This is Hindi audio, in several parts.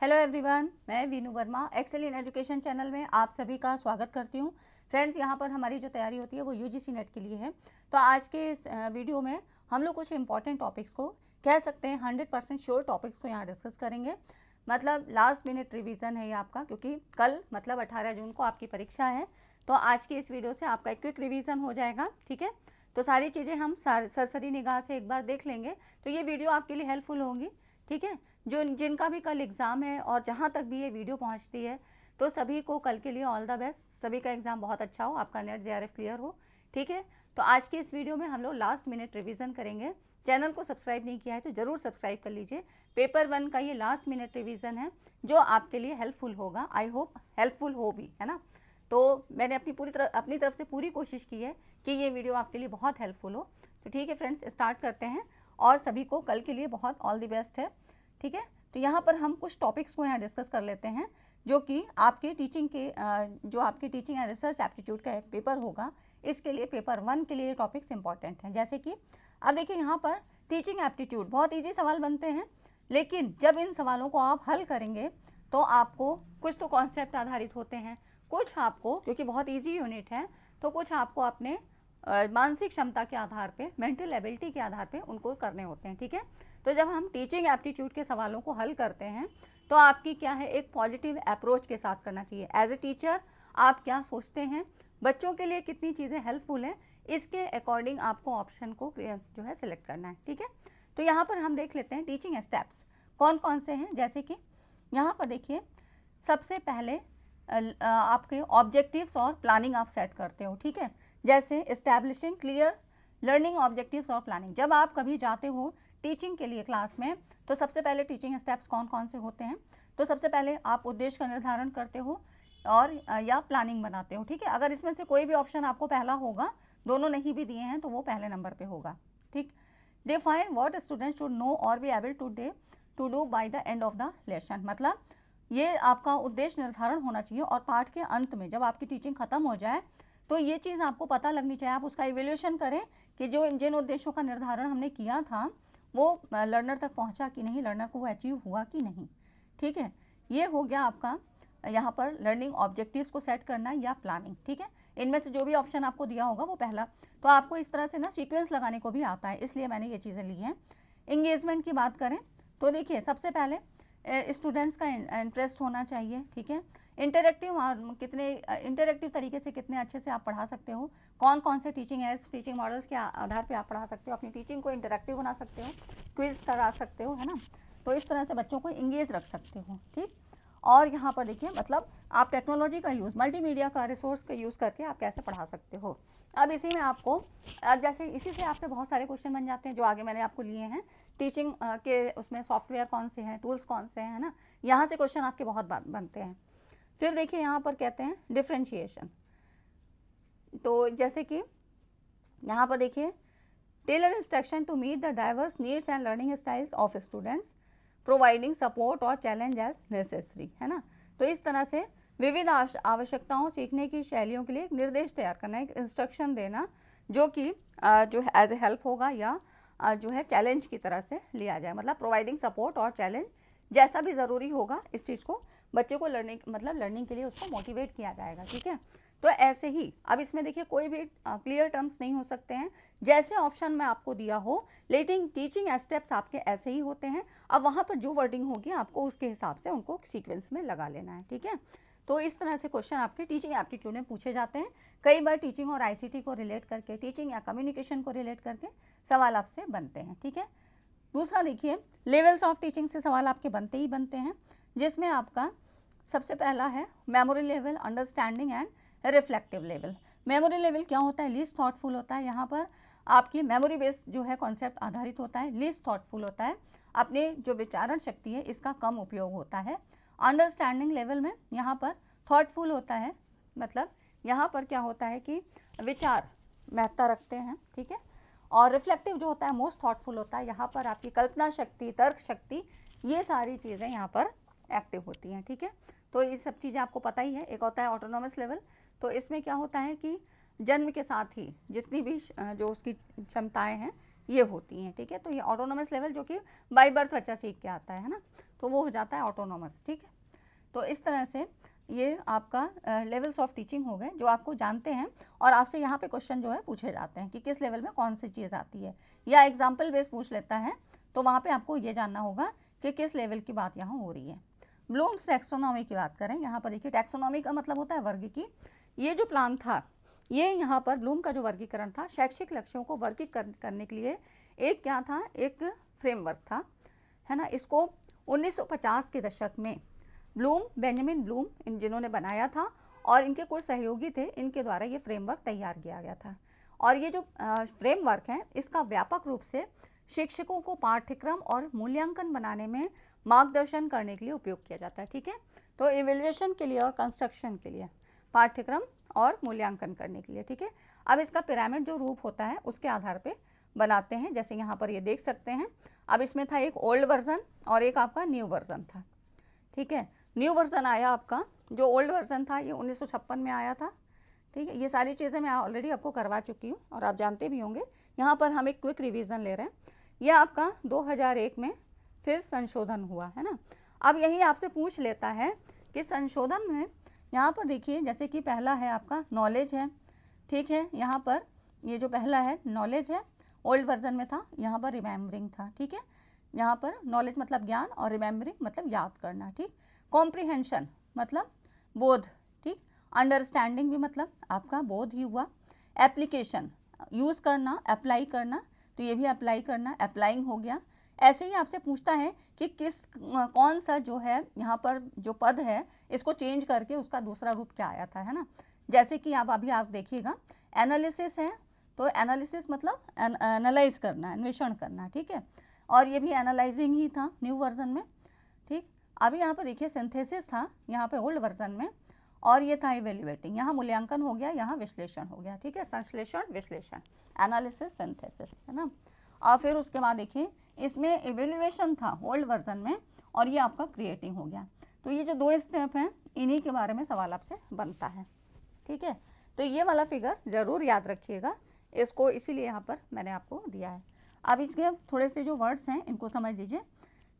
हेलो एवरीवन, मैं Veenu Verma excel in education channel में आप सभी का स्वागत करती हूं। फ्रेंड्स, यहां पर हमारी जो तैयारी होती है वो यूजीसी नेट के लिए है। तो आज के इस वीडियो में हम लोग कुछ इंपॉर्टेंट टॉपिक्स को कह सकते हैं 100% श्योर टॉपिक्स को यहां डिस्कस करेंगे। मतलब लास्ट मिनट रिवीजन है ये आपका, क्योंकि कल मतलब 18 जून को आपकी परीक्षा है। तो आज की इस वीडियो से आपका एक क्विक रिवीजन हो जाएगा। ठीक है, तो सारी चीज़ें हम सरसरी निगाह से एक बार देख लेंगे, तो ये वीडियो आपके लिए हेल्पफुल होंगी। ठीक है, जो जिनका भी कल एग्ज़ाम है और जहाँ तक भी ये वीडियो पहुँचती है, तो सभी को कल के लिए ऑल द बेस्ट। सभी का एग्ज़ाम बहुत अच्छा हो, आपका नेट जेआरएफ क्लियर हो। ठीक है, तो आज की इस वीडियो में हम लोग लास्ट मिनट रिवीजन करेंगे। चैनल को सब्सक्राइब नहीं किया है तो ज़रूर सब्सक्राइब कर लीजिए। पेपर 1 का ये लास्ट मिनट रिवीजन है जो आपके लिए हेल्पफुल होगा। आई होप हेल्पफुल हो भी, है ना। तो मैंने अपनी तरफ से पूरी कोशिश की है कि ये वीडियो आपके लिए बहुत हेल्पफुल हो। तो ठीक है फ्रेंड्स, स्टार्ट करते हैं और सभी को कल के लिए बहुत ऑल द बेस्ट है। ठीक है, तो यहाँ पर हम कुछ टॉपिक्स को यहाँ डिस्कस कर लेते हैं जो कि आपके टीचिंग के जो आपके टीचिंग एंड रिसर्च एप्टीट्यूड का एक पेपर होगा, इसके लिए पेपर 1 के लिए टॉपिक्स इंपॉर्टेंट हैं। जैसे कि अब देखिए, यहाँ पर टीचिंग एप्टीट्यूड बहुत ईजी सवाल बनते हैं, लेकिन जब इन सवालों को आप हल करेंगे तो आपको कुछ तो कॉन्सेप्ट आधारित होते हैं, कुछ आपको, क्योंकि बहुत ईजी यूनिट है, तो कुछ आपको अपने मानसिक क्षमता के आधार पे, मेंटल एबिलिटी के आधार पे उनको करने होते हैं। ठीक है, तो जब हम टीचिंग एप्टीट्यूड के सवालों को हल करते हैं तो आपकी क्या है, एक पॉजिटिव अप्रोच के साथ करना चाहिए। एज ए टीचर आप क्या सोचते हैं, बच्चों के लिए कितनी चीज़ें हेल्पफुल हैं, इसके अकॉर्डिंग आपको ऑप्शन को जो है सिलेक्ट करना है। ठीक है, तो यहाँ पर हम देख लेते हैं टीचिंग स्टेप्स कौन कौन से हैं। जैसे कि यहाँ पर देखिए, सबसे पहले आपके ऑब्जेक्टिव्स और प्लानिंग आप सेट करते हो। ठीक है, जैसे इस्टेब्लिशिंग क्लियर लर्निंग ऑब्जेक्टिव्स और प्लानिंग। जब आप कभी जाते हो टीचिंग के लिए क्लास में, तो सबसे पहले टीचिंग स्टेप्स कौन कौन से होते हैं, तो सबसे पहले आप उद्देश्य का निर्धारण करते हो और या प्लानिंग बनाते हो। ठीक है, अगर इसमें से कोई भी ऑप्शन आपको पहला होगा, दोनों नहीं भी दिए हैं तो वो पहले नंबर पे होगा। ठीक, define what student should know or be able to do by the end of the lesson. मतलब ये आपका उद्देश्य निर्धारण होना चाहिए और पाठ के अंत में जब आपकी टीचिंग खत्म हो जाए तो ये चीज़ आपको पता लगनी चाहिए। आप उसका इवेल्यूशन करें कि जो जिन उद्देश्यों का निर्धारण हमने किया था वो लर्नर तक पहुंचा कि नहीं, लर्नर को वो अचीव हुआ कि नहीं। ठीक है, ये हो गया आपका यहाँ पर लर्निंग ऑब्जेक्टिव्स को सेट करना या प्लानिंग। ठीक है, इनमें से जो भी ऑप्शन आपको दिया होगा वो पहला। तो आपको इस तरह से ना सीक्वेंस लगाने को भी आता है, इसलिए मैंने ये चीज़ें ली हैं। इंगेजमेंट की बात करें तो देखिए, सबसे पहले स्टूडेंट्स का इंटरेस्ट होना चाहिए। ठीक है, इंटरेक्टिव तरीके से कितने अच्छे से आप पढ़ा सकते हो, कौन कौन से टीचिंग एड्स, टीचिंग मॉडल्स के आधार पे आप पढ़ा सकते हो, अपनी टीचिंग को इंटरेक्टिव बना सकते हो, क्विज करा सकते हो, है ना। तो इस तरह से बच्चों को इंगेज रख सकते हो। ठीक, और यहाँ पर देखिए, मतलब आप टेक्नोलॉजी का यूज़, मल्टीमीडिया का रिसोर्स का यूज़ करके आप कैसे पढ़ा सकते हो। अब इसी में आपको जैसे इसी से आपसे बहुत सारे क्वेश्चन बन जाते हैं जो आगे मैंने आपको लिए हैं। टीचिंग के उसमें सॉफ्टवेयर कौन से हैं, टूल्स कौन से हैं, है ना, यहाँ से क्वेश्चन आपके बहुत बनते हैं। फिर देखिए, यहाँ पर कहते हैं डिफ्रेंशिएशन। तो जैसे कि यहाँ पर देखिए, tailor instruction to meet the diverse needs and learning styles of students, providing support और चैलेंज एज नेसेसरी, है ना। तो इस तरह से विविध आवश्यकताओं, सीखने की शैलियों के लिए एक निर्देश तैयार करना, एक इंस्ट्रक्शन देना जो कि जो है एज ए हेल्प होगा या जो है चैलेंज की तरह से लिया जाए। मतलब प्रोवाइडिंग सपोर्ट और चैलेंज जैसा भी ज़रूरी होगा, इस चीज़ को बच्चे को लर्निंग के लिए उसको मोटिवेट किया जाएगा। ठीक है, तो ऐसे ही अब इसमें देखिए, कोई भी क्लियर टर्म्स नहीं हो सकते हैं, जैसे ऑप्शन में आपको दिया हो, लेकिन टीचिंग स्टेप्स आपके ऐसे ही होते हैं। अब वहाँ पर जो वर्डिंग होगी आपको उसके हिसाब से उनको सीक्वेंस में लगा लेना है। ठीक है, तो इस तरह से क्वेश्चन आपके टीचिंग एप्टीट्यूड में पूछे जाते हैं। कई बार टीचिंग और आईसीटी को रिलेट करके, टीचिंग या कम्युनिकेशन को रिलेट करके सवाल आपसे बनते हैं। ठीक है, दूसरा देखिए, लेवल्स ऑफ टीचिंग से सवाल आपके बनते ही बनते हैं, जिसमें आपका सबसे पहला है memory level, understanding and reflective level. Memory level क्या होता है, लीस्ट थॉटफुल होता है। यहाँ पर आपकी मेमोरी बेस्ड जो है कॉन्सेप्ट आधारित होता है, लीस्ट थॉटफुल होता है, अपने जो विचारण शक्ति है इसका कम उपयोग होता है। अंडरस्टैंडिंग लेवल में यहाँ पर थॉटफुल होता है, मतलब यहाँ पर क्या होता है कि विचार महत्ता रखते हैं। ठीक है, और रिफ्लेक्टिव जो होता है मोस्ट थॉटफुल होता है, यहाँ पर आपकी कल्पना शक्ति, तर्क शक्ति, ये सारी चीज़ें यहाँ पर एक्टिव होती हैं। ठीक है, तो ये सब चीज़ें आपको पता ही है। एक होता है ऑटोनोमस लेवल, तो इसमें क्या होता है कि जन्म के साथ ही जितनी भी जो उसकी क्षमताएं हैं ये होती हैं, ठीक है। तो ये ऑटोनोमस लेवल जो कि बाय बर्थ बच्चा सीख के आता है ना, तो वो हो जाता है ऑटोनोमस, ठीक है। तो इस तरह से ये आपका लेवल्स ऑफ टीचिंग हो गए जो आपको जानते हैं, और आपसे यहाँ पे क्वेश्चन जो है पूछे जाते हैं कि किस लेवल में कौन सी चीज़ आती है, या एग्जाम्पल बेस पूछ लेता है, तो वहाँ पे आपको ये जानना होगा कि किस लेवल की बात यहाँ हो रही है। ब्लूम्स टैक्सोनॉमी की बात करें, यहाँ पर देखिए टैक्सोनॉमी का मतलब होता है वर्ग की। ये जो प्लान था, ये यहाँ पर ब्लूम का जो वर्गीकरण था, शैक्षिक लक्ष्यों को वर्गीकरण करने के लिए एक क्या था, एक फ्रेमवर्क था, है ना। इसको 1950 के दशक में ब्लूम, बेंजामिन ब्लूम, इन जिन्होंने बनाया था, और इनके कुछ सहयोगी थे, इनके द्वारा ये फ्रेमवर्क तैयार किया गया था। और ये जो फ्रेमवर्क है, इसका व्यापक रूप से शिक्षकों को पाठ्यक्रम और मूल्यांकन बनाने में मार्गदर्शन करने के लिए उपयोग किया जाता है, ठीक है। तो इवेल्युएशन के लिए और कंस्ट्रक्शन के लिए, पाठ्यक्रम और मूल्यांकन करने के लिए, ठीक है। अब इसका पिरामिड जो रूप होता है उसके आधार पे बनाते हैं, जैसे यहाँ पर ये देख सकते हैं। अब इसमें था एक ओल्ड वर्जन और एक आपका न्यू वर्जन था, ठीक है। न्यू वर्जन आया आपका, जो ओल्ड वर्जन था ये 1956 में आया था, ठीक है। ये सारी चीज़ें मैं ऑलरेडी आपको करवा चुकी हूँ और आप जानते भी होंगे। यहाँ पर हम एक क्विक रिवीजन ले रहे हैं। यह आपका 2001 में फिर संशोधन हुआ है ना। अब यही आपसे पूछ लेता है कि संशोधन में यहाँ पर देखिए, जैसे कि पहला है आपका नॉलेज है, ठीक है। यहाँ पर ये जो पहला है नॉलेज है, ओल्ड वर्जन में था, यहाँ पर रिमेम्बरिंग था, ठीक है। यहाँ पर नॉलेज मतलब ज्ञान और रिमेम्बरिंग मतलब याद करना, ठीक। कॉम्प्रिहेंशन मतलब बोध, ठीक। अंडरस्टैंडिंग भी मतलब आपका बोध ही हुआ। एप्लीकेशन यूज़ करना, अप्लाई करना, तो ये भी अप्लाई करना, अप्लाइंग हो गया। ऐसे ही आपसे पूछता है कि कौन सा जो है यहाँ पर जो पद है इसको चेंज करके उसका दूसरा रूप क्या आया था, है ना। जैसे कि आप देखिएगा, एनालिसिस है, तो एनालिसिस मतलब एनालाइज करना, अन्वेषण करना, ठीक है। और ये भी एनालाइजिंग ही था न्यू वर्जन में, ठीक। अभी यहाँ पर देखिए सिंथेसिस था यहाँ पे ओल्ड वर्जन में, और ये था इवेल्युएटिंग, यहाँ मूल्यांकन हो गया, यहाँ विश्लेषण हो गया, ठीक है। संश्लेषण, विश्लेषण, एनालिसिस, सिंथेसिस, है ना। और फिर उसके बाद देखिए इसमें इवेल्युएशन था ओल्ड वर्जन में, और ये आपका क्रिएटिंग हो गया। तो ये जो 2 स्टेप हैं, इन्हीं के बारे में सवाल आपसे बनता है, ठीक है। तो ये वाला फिगर ज़रूर याद रखिएगा, इसको इसीलिए यहाँ पर मैंने आपको दिया है। अब इसके थोड़े से जो वर्ड्स हैं इनको समझ लीजिए।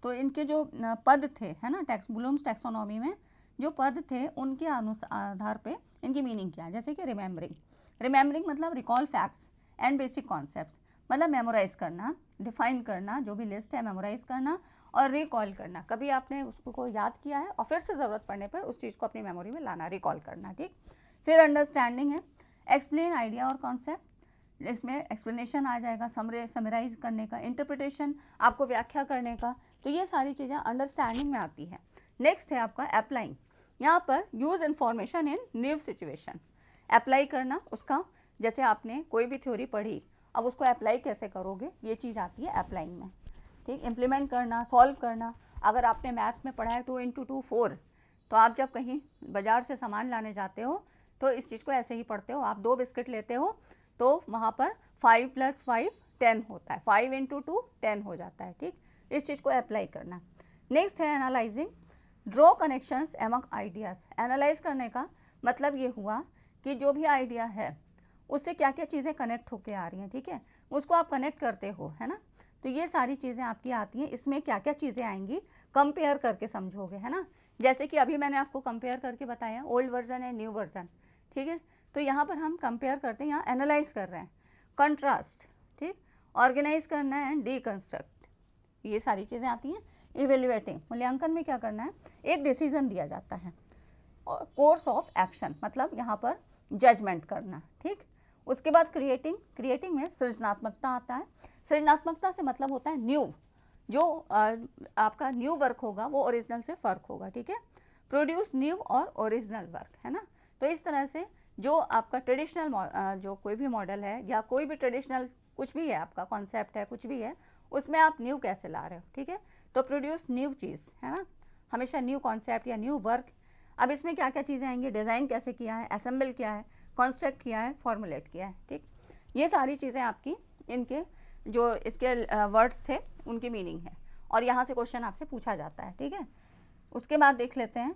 तो इनके जो पद थे, है ना, ब्लूम्स टैक्सोनॉमी में जो पद थे उनके आधार पे इनकी मीनिंग क्या है। जैसे कि रिमेम्बरिंग मतलब recall facts and basic concepts, मतलब मेमोराइज़ करना, डिफाइन करना, जो भी लिस्ट है मेमोराइज़ करना, और रिकॉल करना, कभी आपने उसको याद किया है और फिर से ज़रूरत पड़ने पर उस चीज़ को अपनी मेमोरी में लाना, रिकॉल करना, ठीक। फिर अंडरस्टैंडिंग है, एक्सप्लेन आइडिया और कॉन्सेप्ट, इसमें एक्सप्लेनेशन आ जाएगा, समराइज करने का, इंटरप्रिटेशन आपको व्याख्या करने का, तो ये सारी चीज़ें अंडरस्टैंडिंग में आती है। नेक्स्ट है आपका अप्लाइंग, यहाँ पर use information in new situation, apply करना उसका, जैसे आपने कोई भी थ्योरी पढ़ी, अब उसको अप्लाई कैसे करोगे, ये चीज़ आती है अप्लाइंग में, ठीक। इम्प्लीमेंट करना, सॉल्व करना, अगर आपने मैथ में पढ़ा है 2 × 2 4, तो आप जब कहीं बाज़ार से सामान लाने जाते हो तो इस चीज़ को ऐसे ही पढ़ते हो। आप 2 बिस्किट लेते हो तो वहाँ पर 5 + 5 10 होता है, 5 × 2 10 हो जाता है, ठीक। इस चीज़ को अप्लाई करना। नेक्स्ट है analysing, draw connections among ideas, analyse करने का मतलब ये हुआ कि जो भी आइडिया है उससे क्या क्या चीज़ें कनेक्ट होके आ रही हैं, ठीक है, उसको आप कनेक्ट करते हो, है ना। तो ये सारी चीज़ें आपकी आती हैं। इसमें क्या क्या चीज़ें आएंगी, कंपेयर करके समझोगे, है ना। जैसे कि अभी मैंने आपको कंपेयर करके बताया, ओल्ड वर्जन है, न्यू वर्जन, ठीक है। तो यहाँ पर हम कंपेयर करते हैं, यहाँ एनालाइज कर रहे हैं, कंट्रास्ट, ठीक, ऑर्गेनाइज करना है, डीकंस्ट्रक्ट, ये सारी चीज़ें आती हैं। इवेल्युएटिंग, मूल्यांकन में क्या करना है, एक डिसीजन दिया जाता है, और कोर्स ऑफ एक्शन मतलब यहाँ पर जजमेंट करना, ठीक। उसके बाद क्रिएटिंग में सृजनात्मकता आता है। सृजनात्मकता से मतलब होता है न्यू, जो आपका न्यू वर्क होगा वो ओरिजिनल से फ़र्क होगा, ठीक है। प्रोड्यूस न्यू और ओरिजिनल वर्क, है ना। तो इस तरह से जो आपका ट्रेडिशनल जो कोई भी मॉडल है या कोई भी ट्रेडिशनल कुछ भी है, आपका कॉन्सेप्ट है, कुछ भी है, उसमें आप न्यू कैसे ला रहे हो, ठीक है। तो प्रोड्यूस न्यू चीज़, है ना, हमेशा न्यू कॉन्सेप्ट या न्यू वर्क। अब इसमें क्या क्या चीज़ें आएंगी, डिज़ाइन कैसे किया है, असेंबल किया है, कंस्ट्रक्ट किया है, फॉर्मुलेट किया है, ठीक। ये सारी चीज़ें आपकी इनके जो इसके वर्ड्स थे उनकी मीनिंग है, और यहाँ से क्वेश्चन आपसे पूछा जाता है, ठीक है। उसके बाद देख लेते हैं,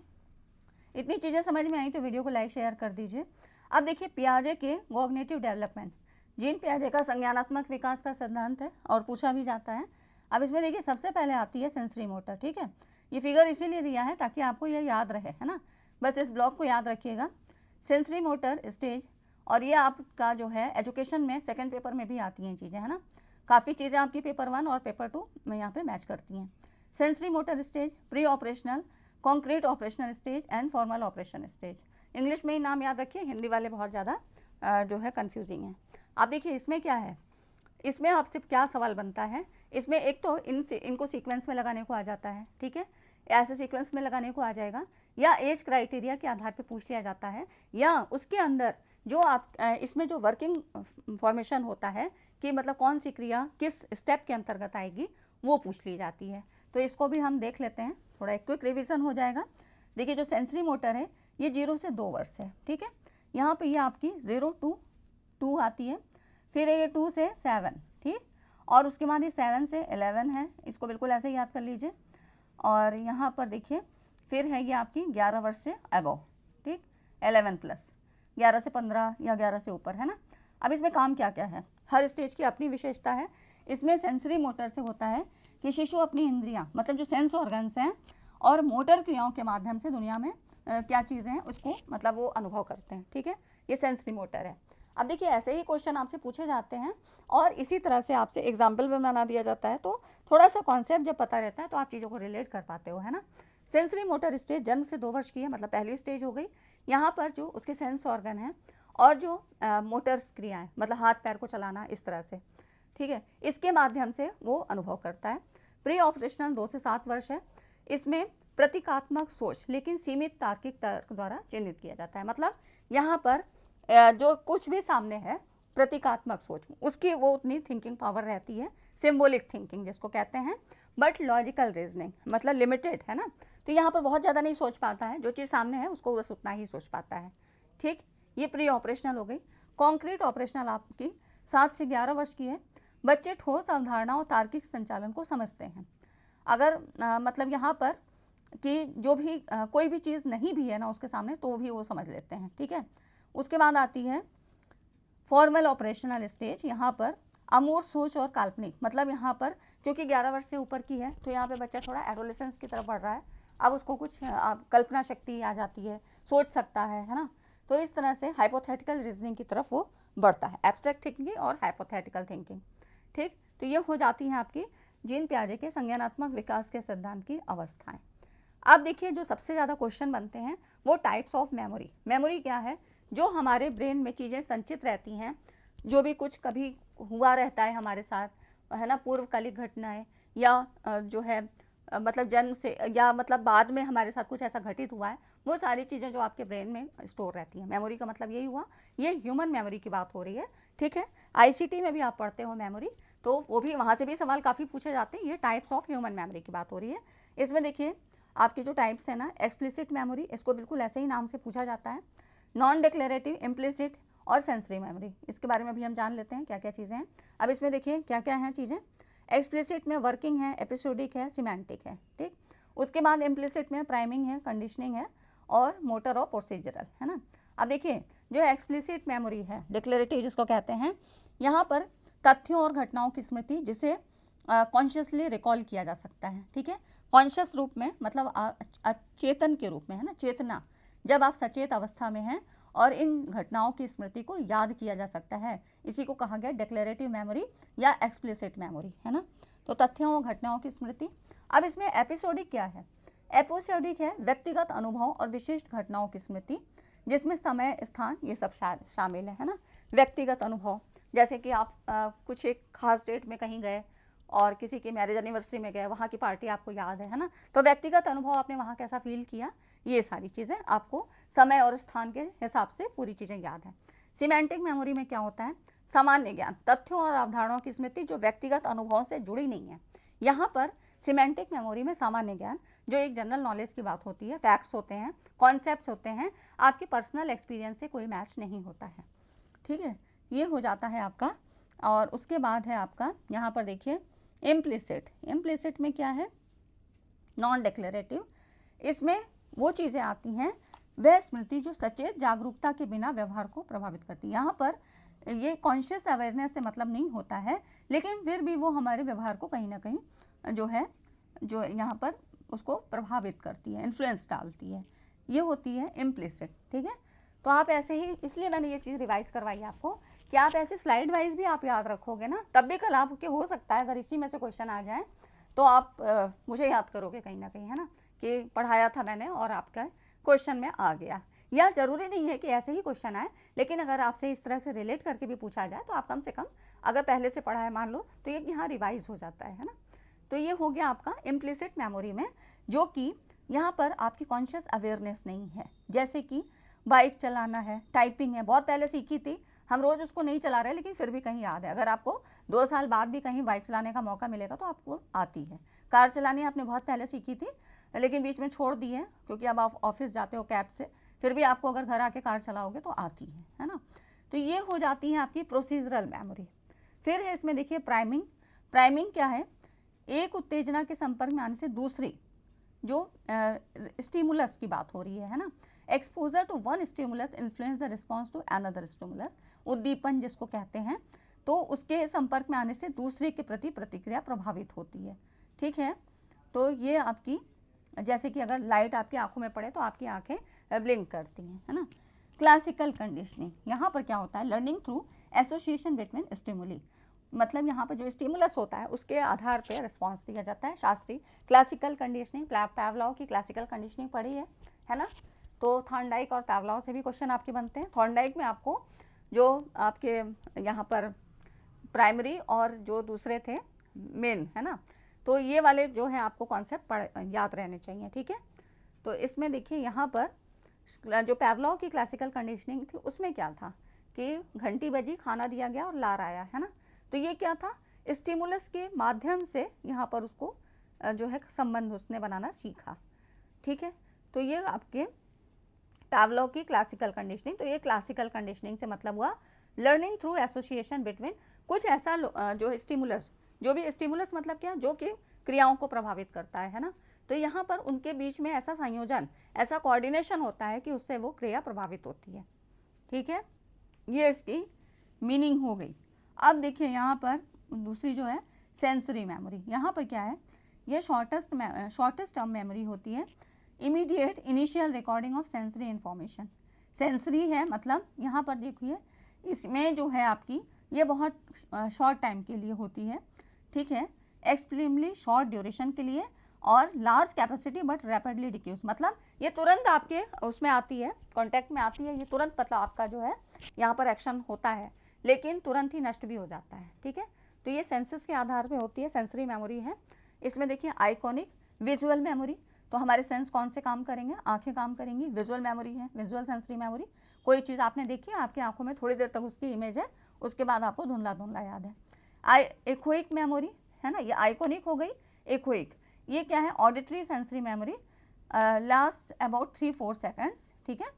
इतनी चीज़ें समझ में आई तो वीडियो को लाइक शेयर कर दीजिए। अब देखिए पियाजे के कॉग्निटिव डेवलपमेंट, जीन पियाजे का संज्ञानात्मक विकास का सिद्धांत है और पूछा भी जाता है। अब इसमें देखिए सबसे पहले आती है सेंसरी मोटर, ठीक है। ये फिगर इसीलिए दिया है ताकि आपको यह याद रहे, है ना, बस इस ब्लॉक को याद रखिएगा, सेंसरी मोटर स्टेज। और ये आपका जो है एजुकेशन में सेकंड पेपर में भी आती हैं चीज़ें, है ना, काफ़ी चीज़ें आपकी पेपर 1 और पेपर 2 में यहाँ पे मैच करती हैं। Sensory motor stage, pre operational, concrete operational stage and formal operation stage. English में ही नाम याद रखिए, हिंदी वाले बहुत ज़्यादा जो है कन्फ्यूजिंग है। आप देखिए इसमें क्या है, इसमें आपसे क्या सवाल बनता है, इसमें एक तो इनको सीक्वेंस में लगाने को आ जाता है, ठीक है, ऐसे सीक्वेंस में लगाने को आ जाएगा, या एज क्राइटेरिया के आधार पे पूछ लिया जाता है, या उसके अंदर जो आप इसमें जो वर्किंग फॉर्मेशन होता है कि मतलब कौन सी क्रिया किस स्टेप के अंतर्गत आएगी वो पूछ ली जाती है। तो इसको भी हम देख लेते हैं, थोड़ा एक क्विक रिविज़न हो जाएगा। देखिए जो सेंसरी मोटर है ये 0 से 2 वर्ष है, ठीक है। यहाँ पे ये आपकी 0 to 2 आती है, फिर ये 2 से 7, ठीक, और उसके बाद ये 7 से 11 है, इसको बिल्कुल ऐसे ही याद कर लीजिए। और यहाँ पर देखिए फिर है ये आपकी 11 वर्ष से अबव, ठीक, 11+, 11 से 15 या 11 से ऊपर, है ना। अब इसमें काम क्या क्या है, हर स्टेज की अपनी विशेषता है। इसमें सेंसरी मोटर से होता है कि शिशु अपनी इंद्रियाँ, मतलब जो सेंस ऑर्गन्स हैं और मोटर क्रियाओं के माध्यम से दुनिया में क्या चीज़ें हैं उसको मतलब वो अनुभव करते हैं, ठीक है, ये सेंसरी मोटर है। अब देखिए ऐसे ही क्वेश्चन आपसे पूछे जाते हैं और इसी तरह से आपसे एग्जाम्पल भी बना दिया जाता है, तो थोड़ा सा कॉन्सेप्ट जब पता रहता है तो आप चीज़ों को रिलेट कर पाते हो, है ना। सेंसरी मोटर स्टेज जन्म से 2 वर्ष की है, मतलब पहली स्टेज हो गई। यहाँ पर जो उसके सेंस ऑर्गन है और जो मोटर्स क्रियाएँ, मतलब हाथ पैर को चलाना इस तरह से, ठीक है, इसके माध्यम से वो अनुभव करता है। प्री ऑपरेशनल 2 से 7 वर्ष है, इसमें प्रतीकात्मक सोच लेकिन सीमित तार्किक तर्क द्वारा चिन्हित किया जाता है। मतलब यहाँ पर जो कुछ भी सामने है प्रतीकात्मक सोच, उसकी वो उतनी थिंकिंग पावर रहती है, सिंबॉलिक थिंकिंग जिसको कहते हैं, बट लॉजिकल रीजनिंग मतलब लिमिटेड, है ना। तो यहाँ पर बहुत ज़्यादा नहीं सोच पाता है, जो चीज़ सामने है उसको बस उतना ही सोच पाता है, ठीक। ये प्री ऑपरेशनल हो गई। कॉन्क्रीट ऑपरेशनल आपकी 7 से 11 वर्ष की है। बच्चे ठोस अवधारणा और तार्किक संचालन को समझते हैं। अगर मतलब यहाँ पर कि जो भी कोई भी चीज़ नहीं भी है ना उसके सामने तो भी वो समझ लेते हैं, ठीक है। उसके बाद आती है फॉर्मल ऑपरेशनल स्टेज। यहाँ पर अमूर्त सोच और काल्पनिक, मतलब यहाँ पर क्योंकि 11 वर्ष से ऊपर की है तो यहाँ पे बच्चा थोड़ा एडोलेसेंस की तरफ बढ़ रहा है, अब उसको कुछ कल्पना शक्ति आ जाती है, सोच सकता है ना। तो इस तरह से हाइपोथेटिकल रीजनिंग की तरफ वो बढ़ता है, एब्स्ट्रैक्ट थिंकिंग और हाइपोथेटिकल थिंकिंग, ठीक। तो ये हो जाती हैं आपकी जीन पियाजे के संज्ञानात्मक विकास के सिद्धांत की अवस्थाएं। अब देखिए जो सबसे ज़्यादा क्वेश्चन बनते हैं वो टाइप्स ऑफ मेमोरी। मेमोरी क्या है, जो हमारे ब्रेन में चीज़ें संचित रहती हैं, जो भी कुछ कभी हुआ रहता है हमारे साथ, है ना, पूर्वकालिक घटनाएं या जो है मतलब जन्म से या मतलब बाद में हमारे साथ कुछ ऐसा घटित हुआ है, वो सारी चीज़ें जो आपके ब्रेन में स्टोर रहती हैं। मेमोरी का मतलब यही हुआ, ये ह्यूमन मेमोरी की बात हो रही है, ठीक है। आईसीटी में भी आप पढ़ते हो मेमोरी, तो वो भी वहाँ से भी सवाल काफ़ी पूछे जाते हैं। ये टाइप्स ऑफ ह्यूमन मेमोरी की बात हो रही है। इसमें देखिए आपकी जो टाइप्स है ना, एक्सप्लिसिट मेमोरी, इसको बिल्कुल ऐसे ही नाम से पूछा जाता है। नॉन डिक्लेरेटिव, इम्प्लिसिट और सेंसरी मेमोरी, इसके बारे में भी हम जान लेते हैं क्या क्या चीज़ें हैं। अब इसमें देखिए क्या क्या हैं चीज़ें। एक्सप्लिसिट में वर्किंग है, एपिसोडिक है, सिमेंटिक है, ठीक। उसके बाद इम्प्लिसिट में प्राइमिंग है, कंडीशनिंग है और मोटर और प्रोसीजरल, है ना। अब देखिए जो एक्सप्लिसिट मेमोरी है, डिक्लेरेटिव जिसको कहते हैं, यहाँ पर तथ्यों और घटनाओं की स्मृति जिसे कॉन्शियसली रिकॉल किया जा सकता है, ठीक है। कॉन्शियस रूप में मतलब चेतन के रूप में, है ना, चेतना, जब आप सचेत अवस्था में हैं और इन घटनाओं की स्मृति को याद किया जा सकता है, इसी को कहा गया डिक्लेरेटिव मेमोरी या एक्सप्लिसिट मेमोरी, है ना। तो तथ्यों और घटनाओं की स्मृति। अब इसमें एपिसोडिक क्या है, एपिसोडिक है व्यक्तिगत अनुभव और विशिष्ट घटनाओं की स्मृति, जिसमें समय, स्थान ये सब शामिल है ना। व्यक्तिगत अनुभव जैसे कि आप कुछ एक खास डेट में कहीं गए और किसी की मैरिज एनिवर्सरी में गए, वहाँ की पार्टी आपको याद है ना, तो व्यक्तिगत अनुभव आपने वहाँ कैसा फील किया, ये सारी चीज़ें आपको समय और स्थान के हिसाब से पूरी चीज़ें याद हैं। सिमेंटिक मेमोरी में क्या होता है, सामान्य ज्ञान, तथ्यों और अवधारणाओं की स्मृति जो व्यक्तिगत अनुभवों से जुड़ी नहीं है। यहाँ पर सिमेंटिक मेमोरी में सामान्य ज्ञान जो एक जनरल नॉलेज की बात होती है, फैक्ट्स होते हैं, कॉन्सेप्ट्स होते हैं, आपके पर्सनल एक्सपीरियंस से कोई मैच नहीं होता है, ठीक है। ये हो जाता है आपका। और उसके बाद है आपका यहाँ पर देखिए इम्प्लिसिट। इम्प्लिसिट में क्या है, नॉन डिक्लेरेटिव, इसमें वो चीज़ें आती हैं, वह स्मृति जो सचेत जागरूकता के बिना व्यवहार को प्रभावित करती है। यहाँ पर ये कॉन्शियस अवेयरनेस से मतलब नहीं होता है, लेकिन फिर भी वो हमारे व्यवहार को कहीं ना कहीं जो यहाँ पर उसको प्रभावित करती है, इन्फ्लुएंस डालती है। ये होती है इम्प्लिसिट। ठीक है, तो आप ऐसे ही, इसलिए मैंने ये चीज़ रिवाइज करवाई आपको कि आप ऐसे स्लाइड वाइज भी आप याद रखोगे ना, तब भी कल आपके हो सकता है अगर इसी में से क्वेश्चन आ जाए तो आप मुझे याद करोगे कहीं ना कहीं, है ना, कि पढ़ाया था मैंने और आपका क्वेश्चन में आ गया। या ज़रूरी नहीं है कि ऐसे ही क्वेश्चन आए, लेकिन अगर आपसे इस तरह से रिलेट करके भी पूछा जाए तो आप कम से कम अगर पहले से पढ़ा है मान लो तो ये यहाँ रिवाइज हो जाता है ना। तो ये हो गया आपका इम्प्लिसिट मेमोरी में, जो कि यहाँ पर आपकी कॉन्शियस अवेयरनेस नहीं है। जैसे कि बाइक चलाना है, टाइपिंग है, बहुत पहले सीखी थी, हम रोज़ उसको नहीं चला रहे लेकिन फिर भी कहीं याद है। अगर आपको 2 साल बाद भी कहीं बाइक चलाने का मौका मिलेगा तो आपको आती है। कार चलानी आपने बहुत पहले सीखी थी लेकिन बीच में छोड़ दी है क्योंकि अब आप ऑफिस जाते हो कैब से, फिर भी आपको अगर घर आके कार चलाओगे तो आती है ना। तो ये हो जाती है आपकी प्रोसीजरल मेमोरी। फिर है इसमें देखिए प्राइमिंग। प्राइमिंग क्या है? एक उत्तेजना के संपर्क में आने से दूसरी, जो स्टिमुलस की बात हो रही है ना, exposure to one stimulus influence the response to another stimulus, उद्दीपन जिसको कहते हैं, तो उसके संपर्क में आने से दूसरे के प्रति प्रतिक्रिया प्रभावित होती है। ठीक है, तो ये आपकी, जैसे कि अगर लाइट आपकी आंखों में पड़े तो आपकी आंखें ब्लिंक करती हैं, है ना। क्लासिकल कंडीशनिंग, यहाँ पर क्या होता है? Learning through association between stimuli, मतलब यहाँ पर जो स्टिमुलस होता है उसके आधार पर रिस्पॉन्स दिया जाता है। शास्त्रीय क्लासिकल कंडीशनिंग, पैवलॉव की क्लासिकल कंडीशनिंग पढ़ी है ना। तो थॉर्नडाइक और पैवलॉव से भी क्वेश्चन आपके बनते हैं। थॉर्नडाइक में आपको जो आपके यहाँ पर प्राइमरी और जो दूसरे थे मेन, है ना, तो ये वाले जो है आपको कॉन्सेप्ट याद रहने चाहिए। ठीक है, तो इसमें देखिए यहाँ पर जो पैवलॉव की क्लासिकल कंडीशनिंग थी उसमें क्या था कि घंटी बजी, खाना दिया गया और लार आया, है ना। तो ये क्या था? स्टिमुलस के माध्यम से यहाँ पर उसको जो है संबंध उसने बनाना सीखा। ठीक है, तो ये आपके पैवलॉव की क्लासिकल कंडीशनिंग। तो ये क्लासिकल कंडीशनिंग से मतलब हुआ लर्निंग थ्रू एसोसिएशन बिटवीन, कुछ ऐसा जो स्टिमुलस, जो भी स्टिमुलस मतलब क्या, जो कि क्रियाओं को प्रभावित करता है ना, तो यहाँ पर उनके बीच में ऐसा संयोजन, ऐसा कोऑर्डिनेशन होता है कि उससे वो क्रिया प्रभावित होती है। ठीक है, ये इसकी मीनिंग हो गई। अब देखिए यहाँ पर दूसरी जो है सेंसरी मेमोरी, यहाँ पर क्या है? ये शॉर्टेस्ट टर्म मेमोरी होती है। Immediate initial recording of sensory information. Sensory है मतलब यहाँ पर देखिए इसमें जो है आपकी ये बहुत शॉर्ट टाइम के लिए होती है। ठीक है, एक्सट्रीमली शॉर्ट ड्यूरेशन के लिए और लार्ज कैपेसिटी बट रैपिडली डिक्यूज, मतलब ये तुरंत आपके उसमें आती है, कॉन्टैक्ट में आती है, ये तुरंत मतलब आपका जो है यहाँ पर एक्शन होता है लेकिन तुरंत ही नष्ट भी हो जाता है। ठीक है, तो ये सेंसेस के आधार पे होती है, सेंसरी मेमोरी है। इसमें देखिए आइकॉनिक, विजुअल मेमोरी, तो हमारे सेंस कौन से काम करेंगे? आंखें काम करेंगी। विजुअल मेमोरी है, विजुअल सेंसरी मेमोरी, कोई चीज़ आपने देखी है, आपकी आंखों में थोड़ी देर तक उसकी इमेज है, उसके बाद आपको धुंधला धुंधला याद है। एक्विक मेमोरी है ना, ये आइकॉनिक हो गई। एक्विक ये क्या है? Auditory sensory memory, last about 3-4 seconds. ठीक है,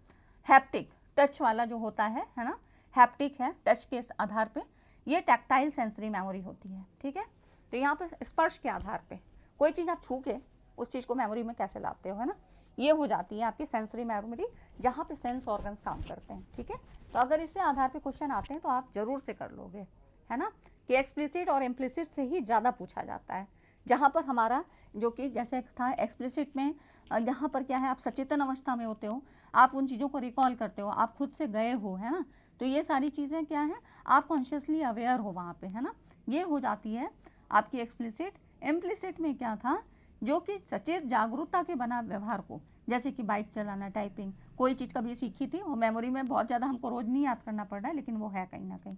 हैप्टिक, टच वाला जो होता है ना, हैप्टिक है, टच के आधार पे। ये टैक्टाइल सेंसरी मेमोरी होती है। ठीक है, तो यहाँ पे स्पर्श के आधार पे कोई चीज़ आप छू के उस चीज़ को मेमोरी में कैसे लाते हो, है ना, ये हो जाती है आपकी सेंसरी मेमोरी, जहाँ पे सेंस ऑर्गन्स काम करते हैं। ठीक है, तो अगर इससे आधार पे क्वेश्चन आते हैं तो आप ज़रूर से कर लोगे, है ना, कि एक्सप्लिसिट और इम्प्लिसिट से ही ज़्यादा पूछा जाता है। जहाँ पर हमारा जो कि जैसे था एक्सप्लिसिट में, यहाँ पर क्या है, आप सचेतन अवस्था में होते हो, आप उन चीज़ों को रिकॉल करते हो, आप खुद से गए हो, है ना, तो ये सारी चीज़ें क्या है, आप कॉन्शियसली अवेयर हो वहाँ पे, है ना, ये हो जाती है आपकी एक्सप्लिसिट। इम्प्लिसिट में क्या था? जो कि सचेत जागरूकता के बना व्यवहार को, जैसे कि बाइक चलाना, टाइपिंग, कोई चीज़ कभी सीखी थी वो मेमोरी में बहुत ज़्यादा हमको रोज़ नहीं याद करना पड़ रहा है लेकिन वो है कहीं ना कहीं,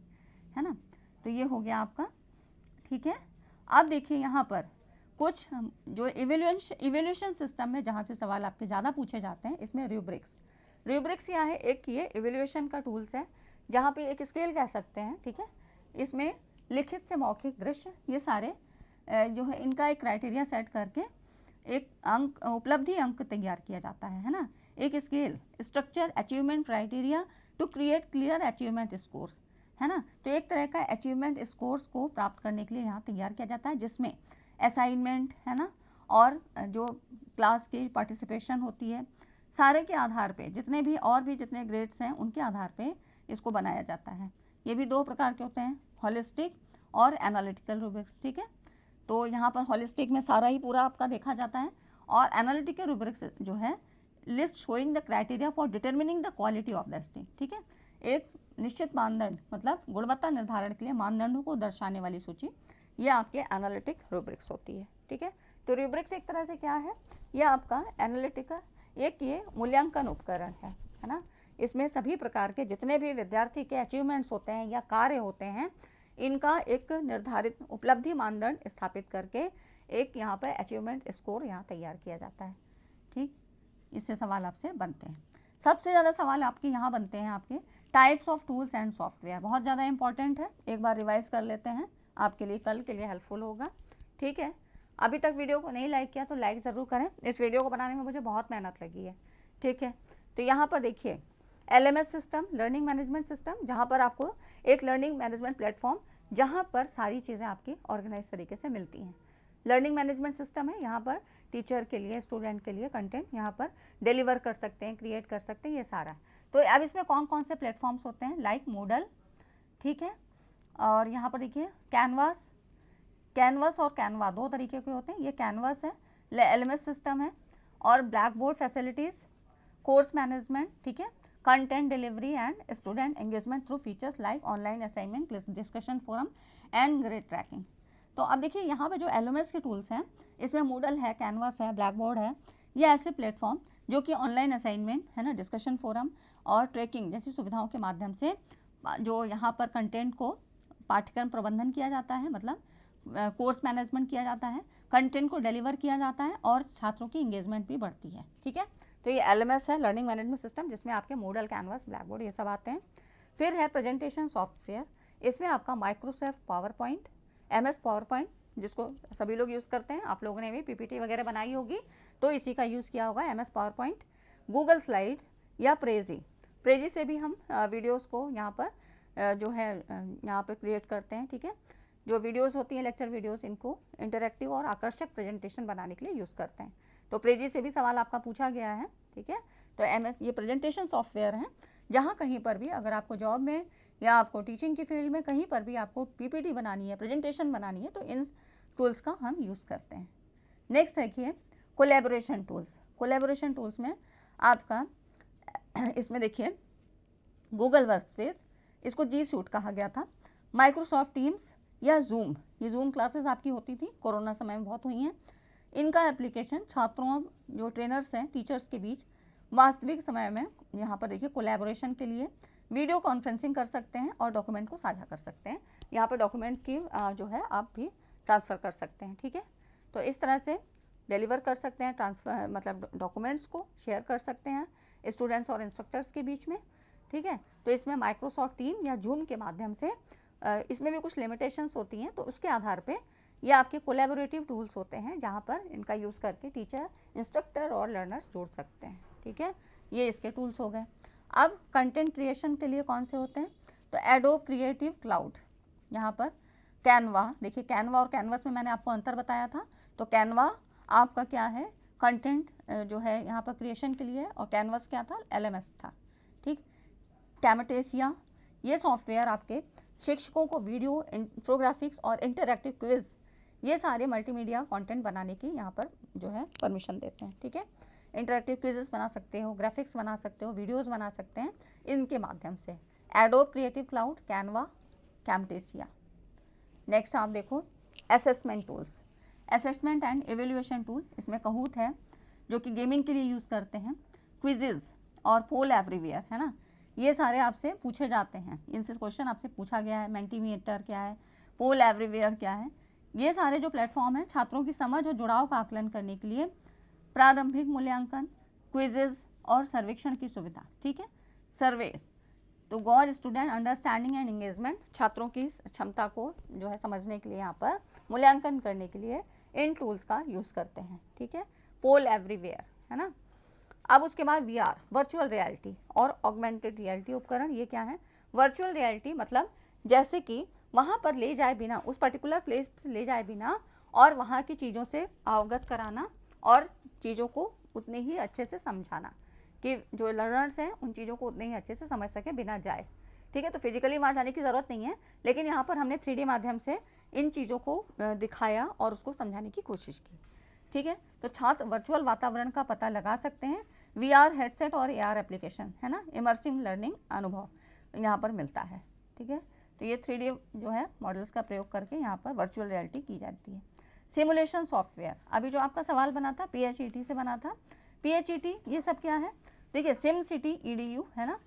है ना, तो ये हो गया आपका। ठीक है, अब देखिए यहाँ पर कुछ जो इवेल्यूशन सिस्टम में जहाँ से सवाल आपके ज़्यादा पूछे जाते हैं, इसमें रूब्रिक्स। रूब्रिक्स क्या है? एक ये इवेल्यूशन का टूल्स है जहाँ पे एक स्केल कह सकते हैं। ठीक है, इसमें लिखित से मौखिक, दृश्य, ये सारे जो है इनका एक क्राइटेरिया सेट करके एक अंक, उपलब्धि अंक तैयार किया जाता है ना। एक scale, structure, achievement criteria to create clear achievement scores, है ना, तो एक तरह का अचीवमेंट स्कोर्स को प्राप्त करने के लिए यहाँ तैयार किया जाता है, जिसमें असाइनमेंट, है ना, और जो क्लास की पार्टिसिपेशन होती है, सारे के आधार पे जितने भी और भी जितने ग्रेड्स हैं उनके आधार पे इसको बनाया जाता है। ये भी दो प्रकार के होते हैं, होलिस्टिक और एनालिटिकल रूब्रिक्स, ठीक है। तो यहाँ पर होलिस्टिक में सारा ही पूरा आपका देखा जाता है, और एनालिटिकल रूब्रिक्स जो है list showing the criteria for determining the quality of the testing, ठीक है। एक निश्चित मानदंड मतलब गुणवत्ता निर्धारण के लिए मानदंडों को दर्शाने वाली सूची, ये आपके एनालिटिक रूब्रिक्स होती है, ठीक है। तो रूब्रिक्स एक तरह से क्या है, ये आपका एनालिटिकल एक ये मूल्यांकन उपकरण है ना। इसमें सभी प्रकार के जितने भी विद्यार्थी के अचीवमेंट्स होते हैं या कार्य होते हैं, इनका एक निर्धारित उपलब्धि मानदंड स्थापित करके एक यहाँ पर अचीवमेंट स्कोर यहाँ तैयार किया जाता है, ठीक। इससे सवाल आपसे बनते हैं। सबसे ज़्यादा सवाल आपके यहाँ बनते हैं आपके types of tools and software, बहुत ज़्यादा इंपॉर्टेंट है, एक बार रिवाइज कर लेते हैं, आपके लिए कल के लिए हेल्पफुल होगा, ठीक है। अभी तक वीडियो को नहीं लाइक किया तो लाइक ज़रूर करें, इस वीडियो को बनाने में मुझे बहुत मेहनत लगी है, ठीक है। तो यहाँ पर देखिए LMS system, learning management system, जहाँ पर आपको एक लर्निंग मैनेजमेंट प्लेटफॉर्म जहाँ पर सारी चीज़ें आपकी ऑर्गेनाइज तरीके से मिलती हैं। लर्निंग मैनेजमेंट सिस्टम है, यहाँ पर टीचर के लिए, स्टूडेंट के लिए कंटेंट यहाँ पर डिलीवर कर सकते हैं, क्रिएट कर सकते हैं, ये सारा। तो अब इसमें कौन कौन से प्लेटफॉर्म्स होते हैं, लाइक मूडल, ठीक है। और यहाँ पर देखिए कैनवास, कैनवस और कैनवा दो तरीके के होते हैं, ये कैनवस है, LMS सिस्टम है, और black board facilities, course management, ठीक है, content delivery and student engagement through features like online assignment, discussion forum and grade tracking. तो अब देखिए यहाँ पे जो LMS के टूल्स हैं, इसमें मूडल है, कैनवास है, ब्लैक बोर्ड है, ये ऐसे प्लेटफॉर्म जो कि ऑनलाइन असाइनमेंट है ना, डिस्कशन फोरम और ट्रैकिंग जैसी सुविधाओं के माध्यम से जो यहाँ पर कंटेंट को पाठ्यक्रम प्रबंधन किया जाता है, मतलब कोर्स मैनेजमेंट किया जाता है, कंटेंट को डिलीवर किया जाता है और छात्रों की इंगेजमेंट भी बढ़ती है, ठीक है। तो ये LMS है, लर्निंग मैनेजमेंट सिस्टम, जिसमें आपके मूडल, कैनवास, ब्लैक बोर्ड ये सब आते हैं। फिर है प्रेजेंटेशन सॉफ्टवेयर, इसमें आपका Microsoft power point, MS power point, जिसको सभी लोग यूज़ करते हैं, आप लोगों ने भी PPT वगैरह बनाई होगी तो इसी का यूज़ किया होगा, MS power point, Google slide या प्रेजी से भी हम वीडियोज़ को यहाँ पर जो है यहाँ पर क्रिएट करते हैं, ठीक है। जो वीडियोस होती हैं, लेक्चर वीडियोस, इनको इंटरैक्टिव और आकर्षक प्रेजेंटेशन बनाने के लिए यूज़ करते हैं। तो प्रेजी से भी सवाल आपका पूछा गया है, ठीक है। तो MS ये प्रेजेंटेशन सॉफ्टवेयर हैं, जहाँ कहीं पर भी अगर आपको जॉब में या आपको टीचिंग की फील्ड में कहीं पर भी आपको PPT बनानी है, प्रेजेंटेशन बनानी है, तो इन टूल्स का हम यूज़ करते हैं। नेक्स्ट देखिए कोलैबोरेशन टूल्स। कोलैबोरेशन टूल्स में आपका इसमें देखिए गूगल वर्कस्पेस, इसको G Suite कहा गया था, माइक्रोसॉफ्ट टीम्स या जूम, ये जूम क्लासेस आपकी होती थी, कोरोना समय में बहुत हुई हैं। इनका एप्लीकेशन छात्रों जो ट्रेनर्स हैं, टीचर्स के बीच वास्तविक समय में यहाँ पर देखिए कोलैबोरेशन के लिए वीडियो कॉन्फ्रेंसिंग कर सकते हैं और डॉक्यूमेंट को साझा कर सकते हैं। यहाँ पर डॉक्यूमेंट की जो है आप भी ट्रांसफ़र कर सकते हैं, ठीक है। तो इस तरह से डिलीवर कर सकते हैं, ट्रांसफ़र मतलब डॉक्यूमेंट्स को शेयर कर सकते हैं स्टूडेंट्स और इंस्ट्रक्टर्स के बीच में, ठीक है। तो इसमें माइक्रोसॉफ्ट टीम या जूम के माध्यम से इसमें भी कुछ लिमिटेशंस होती हैं, तो उसके आधार पे ये आपके कोलैबोरेटिव टूल्स होते हैं, जहाँ पर इनका यूज़ करके टीचर, इंस्ट्रक्टर और लर्नर्स जोड़ सकते हैं, ठीक है। ये इसके टूल्स हो गए। अब कंटेंट क्रिएशन के लिए कौन से होते हैं, तो एडोब क्रिएटिव क्लाउड, यहाँ पर कैनवा, देखिए कैनवा और कैनवस में मैंने आपको अंतर बताया था। तो कैनवा आपका क्या है, कंटेंट जो है यहाँ पर क्रिएशन के लिए, और कैनवस क्या था, LMS था, ठीक। कैमटेसिया, ये सॉफ्टवेयर आपके शिक्षकों को वीडियो, इंफोग्राफिक्स और इंटरैक्टिव क्विज, ये सारे मल्टीमीडिया कंटेंट बनाने की यहाँ पर जो है परमिशन देते हैं, ठीक है। इंटरैक्टिव क्विजेस बना सकते हो, ग्राफिक्स बना सकते हो, वीडियोस बना सकते हैं इनके माध्यम से। Adobe creative cloud, Canva, Camtasia. Next आप देखो assessment tools, assessment and evaluation tool, इसमें कहूत है जो कि गेमिंग के लिए यूज़ करते हैं, क्विजेज और पोल एवरीवेयर, है ना, ये सारे आपसे पूछे जाते हैं, इनसे क्वेश्चन आपसे पूछा गया है। मेंटीमीटर क्या है, पोल एवरीवेयर क्या है, ये सारे जो प्लेटफॉर्म हैं छात्रों की समझ और जुड़ाव का आकलन करने के लिए प्रारंभिक मूल्यांकन, क्विजेज और सर्वेक्षण की सुविधा, ठीक है। Surveys to gauge student understanding and engagement, छात्रों की क्षमता को जो है समझने के लिए, यहाँ पर मूल्यांकन करने के लिए इन टूल्स का यूज़ करते हैं, ठीक है। पोल एवरीवेयर, है ना। अब उसके बाद VR, वर्चुअल रियलिटी और ऑगमेंटेड रियलिटी उपकरण, ये क्या है, वर्चुअल रियलिटी मतलब जैसे कि वहाँ पर ले जाए बिना, उस पर्टिकुलर प्लेस ले जाए बिना और वहाँ की चीज़ों से अवगत कराना और चीज़ों को उतने ही अच्छे से समझाना कि जो लर्नर्स हैं उन चीज़ों को उतने ही अच्छे से समझ सके बिना जाए, ठीक है। तो फिजिकली वहाँ जाने की ज़रूरत नहीं है, लेकिन यहाँ पर हमने 3D माध्यम से इन चीज़ों को दिखाया और उसको समझाने की कोशिश की, ठीक है। तो छात्र वर्चुअल वातावरण का पता लगा सकते हैं, VR हेडसेट और AR एप्लीकेशन, है ना, इमर्सिव लर्निंग अनुभव यहाँ पर मिलता है, ठीक है। तो ये 3D जो है मॉडल्स का प्रयोग करके यहाँ पर वर्चुअल रियलिटी की जाती है। सिमुलेशन सॉफ्टवेयर, अभी जो आपका सवाल बना था PHET से बना था, PHET ये सब क्या है, देखिए SimCity EDU है ना,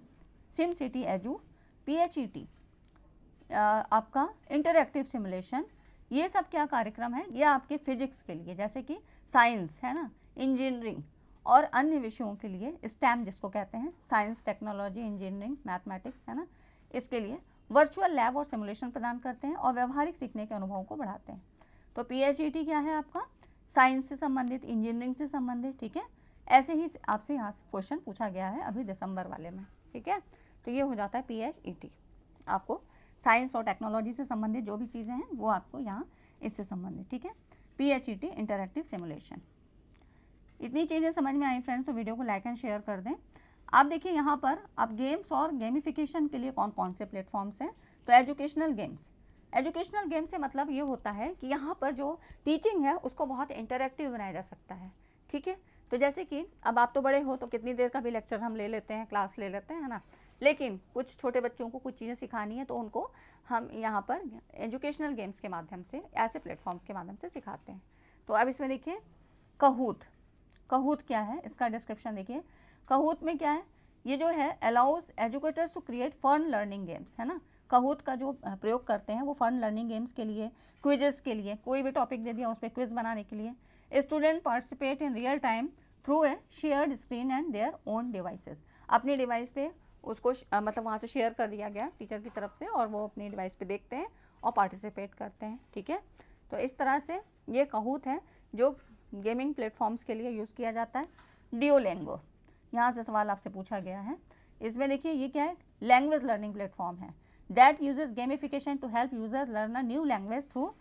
SimCity Edu, PHET आपका इंटरएक्टिव सिमुलेशन, ये सब क्या कार्यक्रम है, ये आपके फिजिक्स के लिए, जैसे कि साइंस है ना, इंजीनियरिंग और अन्य विषयों के लिए, स्टेम जिसको कहते हैं, साइंस, टेक्नोलॉजी, इंजीनियरिंग, मैथमेटिक्स, है ना, इसके लिए वर्चुअल लैब और सिमुलेशन प्रदान करते हैं और व्यवहारिक सीखने के अनुभवों को बढ़ाते हैं। तो PHET क्या है आपका, साइंस से संबंधित, इंजीनियरिंग से संबंधित, ठीक है। ऐसे ही आपसे यहाँ से क्वेश्चन पूछा गया है अभी दिसंबर वाले में, ठीक है। तो ये हो जाता है PHET, आपको साइंस और टेक्नोलॉजी से संबंधित जो भी चीज़ें हैं वो आपको यहाँ इससे संबंधित, ठीक है। PHET interactive simulation. इतनी चीज़ें समझ में आई फ्रेंड्स, तो वीडियो को लाइक एंड शेयर कर दें। आप देखिए यहाँ पर आप गेम्स और गेमिफिकेशन के लिए कौन कौन से प्लेटफॉर्म्स हैं। तो एजुकेशनल गेम्स, एजुकेशनल गेम से मतलब ये होता है कि यहाँ पर जो टीचिंग है उसको बहुत इंटरैक्टिव बनाया जा सकता है, ठीक है। तो जैसे कि अब आप तो बड़े हो तो कितनी देर का भी लेक्चर हम ले लेते हैं, क्लास ले लेते हैं, है ना, लेकिन कुछ छोटे बच्चों को कुछ चीज़ें सिखानी है तो उनको हम यहाँ पर एजुकेशनल गेम्स के माध्यम से, ऐसे प्लेटफॉर्म्स के माध्यम से सिखाते हैं। तो अब इसमें देखिए कहूत, कहूत क्या है, इसका डिस्क्रिप्शन देखिए। कहूत में क्या है, ये जो है allows educators to create fun learning games, है ना। कहूत का जो प्रयोग करते हैं वो फन लर्निंग गेम्स के लिए, क्विजेस के लिए, कोई भी टॉपिक दे दिया उस पर क्विज बनाने के लिए। Student participate in real time through a shared screen and their own devices, अपने डिवाइस पे उसको मतलब वहाँ से शेयर कर दिया गया टीचर की तरफ से और वो अपनी डिवाइस पे देखते हैं और पार्टिसिपेट करते हैं, ठीक है। तो इस तरह से ये कहूत है जो गेमिंग प्लेटफॉर्म्स के लिए यूज़ किया जाता है। डिओलिंगो, यहाँ से सवाल आपसे पूछा गया है। इसमें देखिए ये क्या है, लैंग्वेज लर्निंग प्लेटफॉर्म है that uses gamification to help user learn a new language through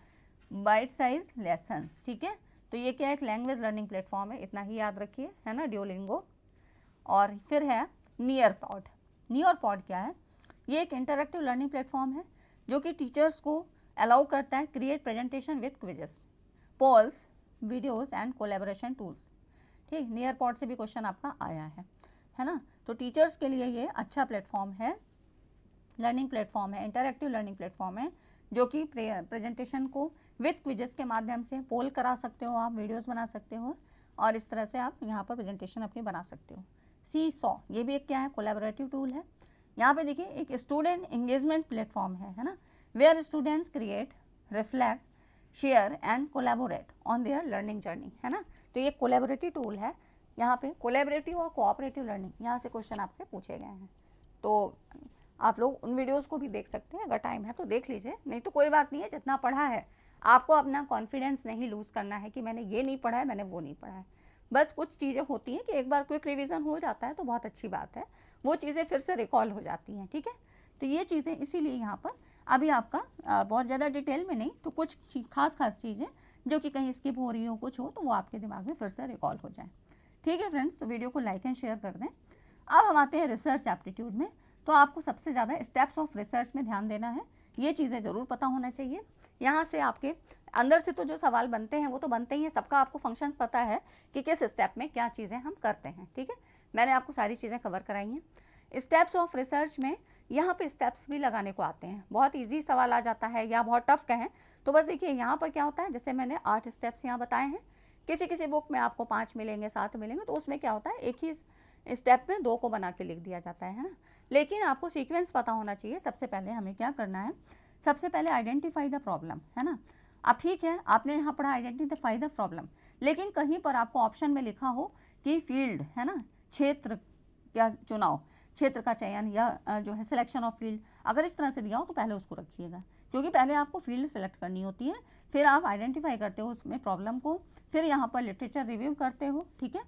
bite size lessons, ठीक है। तो ये क्या है, एक लैंग्वेज लर्निंग प्लेटफॉर्म है, इतना ही याद रखिए, है ना, डिओलिंगो। और फिर है नियरपॉड। नियरपॉड क्या है, ये एक इंटरैक्टिव लर्निंग प्लेटफॉर्म है जो कि टीचर्स को अलाउ करता है create presentation with quizzes, polls, videos and collaboration tools, ठीक। नियरपॉड से भी क्वेश्चन आपका आया है ना। तो टीचर्स के लिए ये अच्छा प्लेटफॉर्म है, लर्निंग प्लेटफॉर्म है, इंटरैक्टिव लर्निंग प्लेटफॉर्म है जो कि प्रेजेंटेशन को विद क्विजेस के माध्यम से पोल करा सकते हो, आप वीडियोस बना सकते हो और इस तरह से आप यहाँ पर प्रेजेंटेशन अपनी बना सकते हो। सीसॉ, ये भी एक क्या है, कोलैबोरेटिव टूल है। यहाँ पे देखिए एक स्टूडेंट एंगेजमेंट प्लेटफॉर्म है ना, where students create, reflect, share and collaborate on their learning journey, है ना। तो ये कोलैबोरेटिव टूल है। यहाँ पे कोलैबोरेटिव और कोऑपरेटिव लर्निंग, यहाँ से क्वेश्चन आपसे पूछे गए हैं। तो आप लोग उन वीडियोस को भी देख सकते हैं, अगर टाइम है तो देख लीजिए, नहीं तो कोई बात नहीं है, जितना पढ़ा है आपको अपना कॉन्फिडेंस नहीं लूज़ करना है कि मैंने ये नहीं पढ़ा है, मैंने वो नहीं पढ़ा है। बस कुछ चीज़ें होती हैं कि एक बार क्विक रिवीजन हो जाता है तो बहुत अच्छी बात है, वो चीज़ें फिर से रिकॉल हो जाती हैं, ठीक है। तो ये चीज़ें इसीलिए यहाँ पर अभी आपका बहुत ज़्यादा डिटेल में नहीं, तो कुछ खास चीज़ें जो कि कहीं स्किप हो रही हो, कुछ हो, तो वो आपके दिमाग में फिर से रिकॉल हो जाए, ठीक है फ्रेंड्स। तो वीडियो को लाइक एंड शेयर कर दें। अब हम आते हैं रिसर्च एप्टीट्यूड में। तो आपको सबसे ज़्यादा स्टेप्स ऑफ रिसर्च में ध्यान देना है, ये चीज़ें ज़रूर पता होना चाहिए। यहाँ से आपके अंदर से तो जो सवाल बनते हैं वो तो बनते ही हैं, सबका आपको फंक्शन पता है कि किस स्टेप में क्या चीज़ें हम करते हैं, ठीक है। मैंने आपको सारी चीज़ें कवर कराई हैं। स्टेप्स ऑफ रिसर्च में यहाँ पे स्टेप्स भी लगाने को आते हैं, बहुत ईजी सवाल आ जाता है या बहुत टफ कहें तो बस देखिए यहाँ पर क्या होता है, जैसे मैंने 8 स्टेप्स यहाँ बताए हैं, किसी बुक में आपको 5 मिलेंगे, 7 मिलेंगे, तो उसमें क्या होता है एक ही स्टेप में 2 को बना के लिख दिया जाता है ना। लेकिन आपको सीक्वेंस पता होना चाहिए। सबसे पहले हमें क्या करना है, सबसे पहले आइडेंटिफाई द प्रॉब्लम, है ना। अब ठीक है, आपने यहाँ पढ़ा आइडेंटिफाई द प्रॉब्लम, लेकिन कहीं पर आपको ऑप्शन में लिखा हो कि फील्ड, है ना, क्षेत्र या चुनाव, क्षेत्र का चयन या जो है सिलेक्शन ऑफ फील्ड, अगर इस तरह से दिया हो तो पहले उसको रखिएगा, क्योंकि पहले आपको फील्ड सेलेक्ट करनी होती है, फिर आप आइडेंटिफाई करते हो उसमें प्रॉब्लम को, फिर यहाँ पर लिटरेचर रिव्यू करते हो, ठीक है,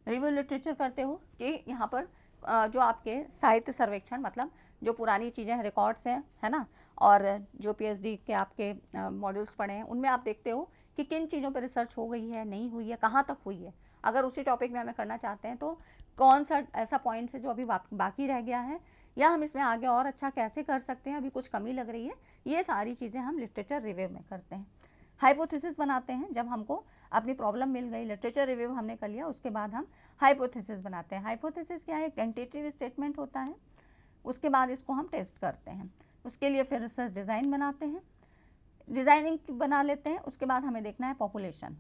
रिव्यू लिटरेचर करते हो कि यहाँ पर जो आपके साहित्य सर्वेक्षण, मतलब जो पुरानी चीज़ें हैं, रिकॉर्ड्स हैं, है ना, और जो PhD के आपके मॉड्यूल्स पढ़े हैं उनमें आप देखते हो कि किन चीज़ों पर रिसर्च हो गई है, नहीं हुई है, कहाँ तक हुई है। अगर उसी टॉपिक में हमें करना चाहते हैं तो कौन सा ऐसा पॉइंट्स है जो अभी बाकी रह गया है, या हम इसमें आगे और अच्छा कैसे कर सकते हैं, अभी कुछ कमी लग रही है, ये सारी चीज़ें हम लिटरेचर रिव्यू में करते हैं। हाइपोथेसिस बनाते हैं, जब हमको अपनी प्रॉब्लम मिल गई, लिटरेचर रिव्यू हमने कर लिया, उसके बाद हम हाइपोथेसिस बनाते हैं। हाइपोथेसिस क्या है, एक टेंटेटिव स्टेटमेंट होता है, उसके बाद इसको हम टेस्ट करते हैं। उसके लिए फिर रिसर्च डिज़ाइन बनाते हैं, डिज़ाइनिंग बना लेते हैं। उसके बाद हमें देखना है पॉपुलेशन,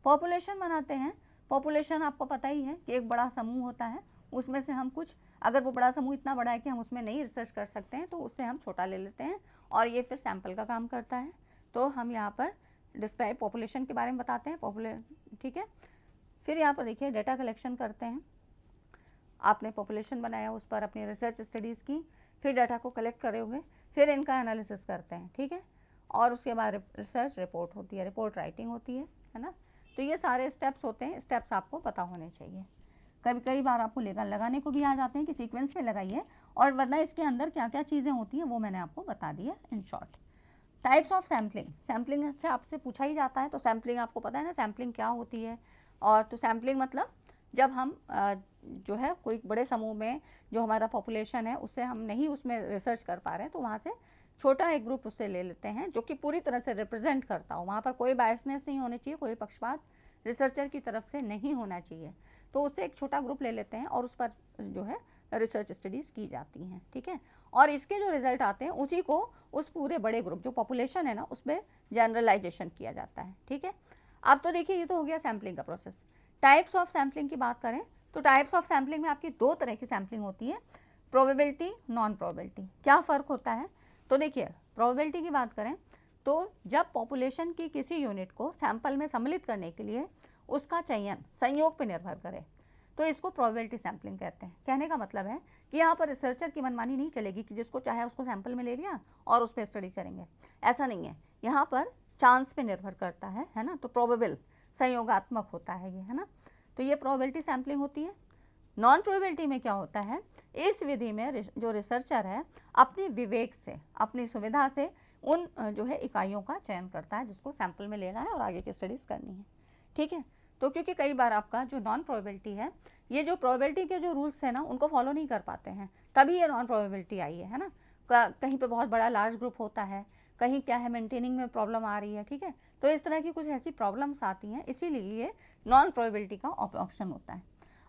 पॉपुलेशन बनाते हैं। पॉपुलेशन आपको पता ही है कि एक बड़ा समूह होता है, उसमें से हम कुछ, अगर वो बड़ा समूह इतना बड़ा है कि हम उसमें नहीं रिसर्च कर सकते हैं, तो उससे हम छोटा ले लेते हैं और ये फिर सैंपल का काम करता है। तो हम यहाँ पर डिस्क्राइब पॉपुलेशन के बारे में बताते हैं, ठीक है। फिर यहाँ पर देखिए डेटा कलेक्शन करते हैं। आपने पॉपुलेशन बनाया, उस पर अपनी रिसर्च स्टडीज़ की, फिर डाटा को कलेक्ट करोगे, फिर इनका एनालिसिस करते हैं, ठीक है। और उसके बाद रिसर्च रिपोर्ट होती है, रिपोर्ट राइटिंग होती है ना। तो ये सारे स्टेप्स होते हैं, स्टेप्स आपको पता होने चाहिए। कई बार आपको लगाने को भी आ जाते हैं कि सीक्वेंस में लगाइए, और वरना इसके अंदर क्या क्या चीज़ें होती हैं वो मैंने आपको बता दी है in short. Types of sampling, sampling से आपसे पूछा ही जाता है, तो सैम्पलिंग आपको पता है ना, सैम्पलिंग क्या होती है। और तो सैम्पलिंग मतलब जब हम जो है कोई बड़े समूह में जो हमारा पॉपुलेशन है उससे हम नहीं उसमें रिसर्च कर पा रहे हैं, तो वहाँ से छोटा एक ग्रुप उससे ले लेते हैं जो कि पूरी तरह से रिप्रेजेंट करता हो, वहाँ पर कोई बायसनेस नहीं होनी चाहिए, कोई पक्षपात रिसर्चर की तरफ से नहीं होना चाहिए। तो उससे एक छोटा ग्रुप ले लेते हैं और उस पर जो है रिसर्च स्टडीज़ की जाती हैं, ठीक है। और इसके जो रिजल्ट आते हैं उसी को उस पूरे बड़े ग्रुप जो पॉपुलेशन है ना उस पर जनरलाइजेशन किया जाता है, ठीक है। अब तो देखिए ये तो हो गया सैम्पलिंग का प्रोसेस। टाइप्स ऑफ सैम्पलिंग की बात करें तो टाइप्स ऑफ सैम्पलिंग में आपकी दो तरह की सैम्पलिंग होती है, प्रोबेबिलिटी, नॉन प्रोबेबिलिटी। क्या फ़र्क होता है, तो देखिए प्रोबेबिलिटी की बात करें तो जब पॉपुलेशन की किसी यूनिट को सैंपल में सम्मिलित करने के लिए उसका चयन संयोग पर निर्भर करे तो इसको प्रोबेबिलिटी सैम्पलिंग कहते हैं। कहने का मतलब है कि यहाँ पर रिसर्चर की मनमानी नहीं चलेगी कि जिसको चाहे उसको सैंपल में ले लिया और उस पर स्टडी करेंगे, ऐसा नहीं है। यहाँ पर चांस पे निर्भर करता है ना, तो प्रोबेबल संयोगात्मक होता है ये, है ना। तो ये प्रोबेबिलिटी सैम्पलिंग होती है। नॉन प्रोबेबिलिटी में क्या होता है, इस विधि में जो रिसर्चर है अपने विवेक से, अपनी सुविधा से उन जो है इकाइयों का चयन करता है जिसको सैंपल में लेना है और आगे की स्टडीज़ करनी है, ठीक है। तो क्योंकि कई बार आपका जो नॉन प्रोबेबिलिटी है, ये जो प्रोबेबिलिटी के जो रूल्स हैं ना उनको फॉलो नहीं कर पाते हैं, तभी ये नॉन प्रोबेबिलिटी आई है ना। कहीं पे बहुत बड़ा लार्ज ग्रुप होता है, कहीं क्या है मेंटेनिंग में प्रॉब्लम आ रही है, ठीक है। तो इस तरह की कुछ ऐसी प्रॉब्लम्स आती हैं, इसीलिए ये नॉन प्रोबेबिलिटी का ऑप्शन होता है।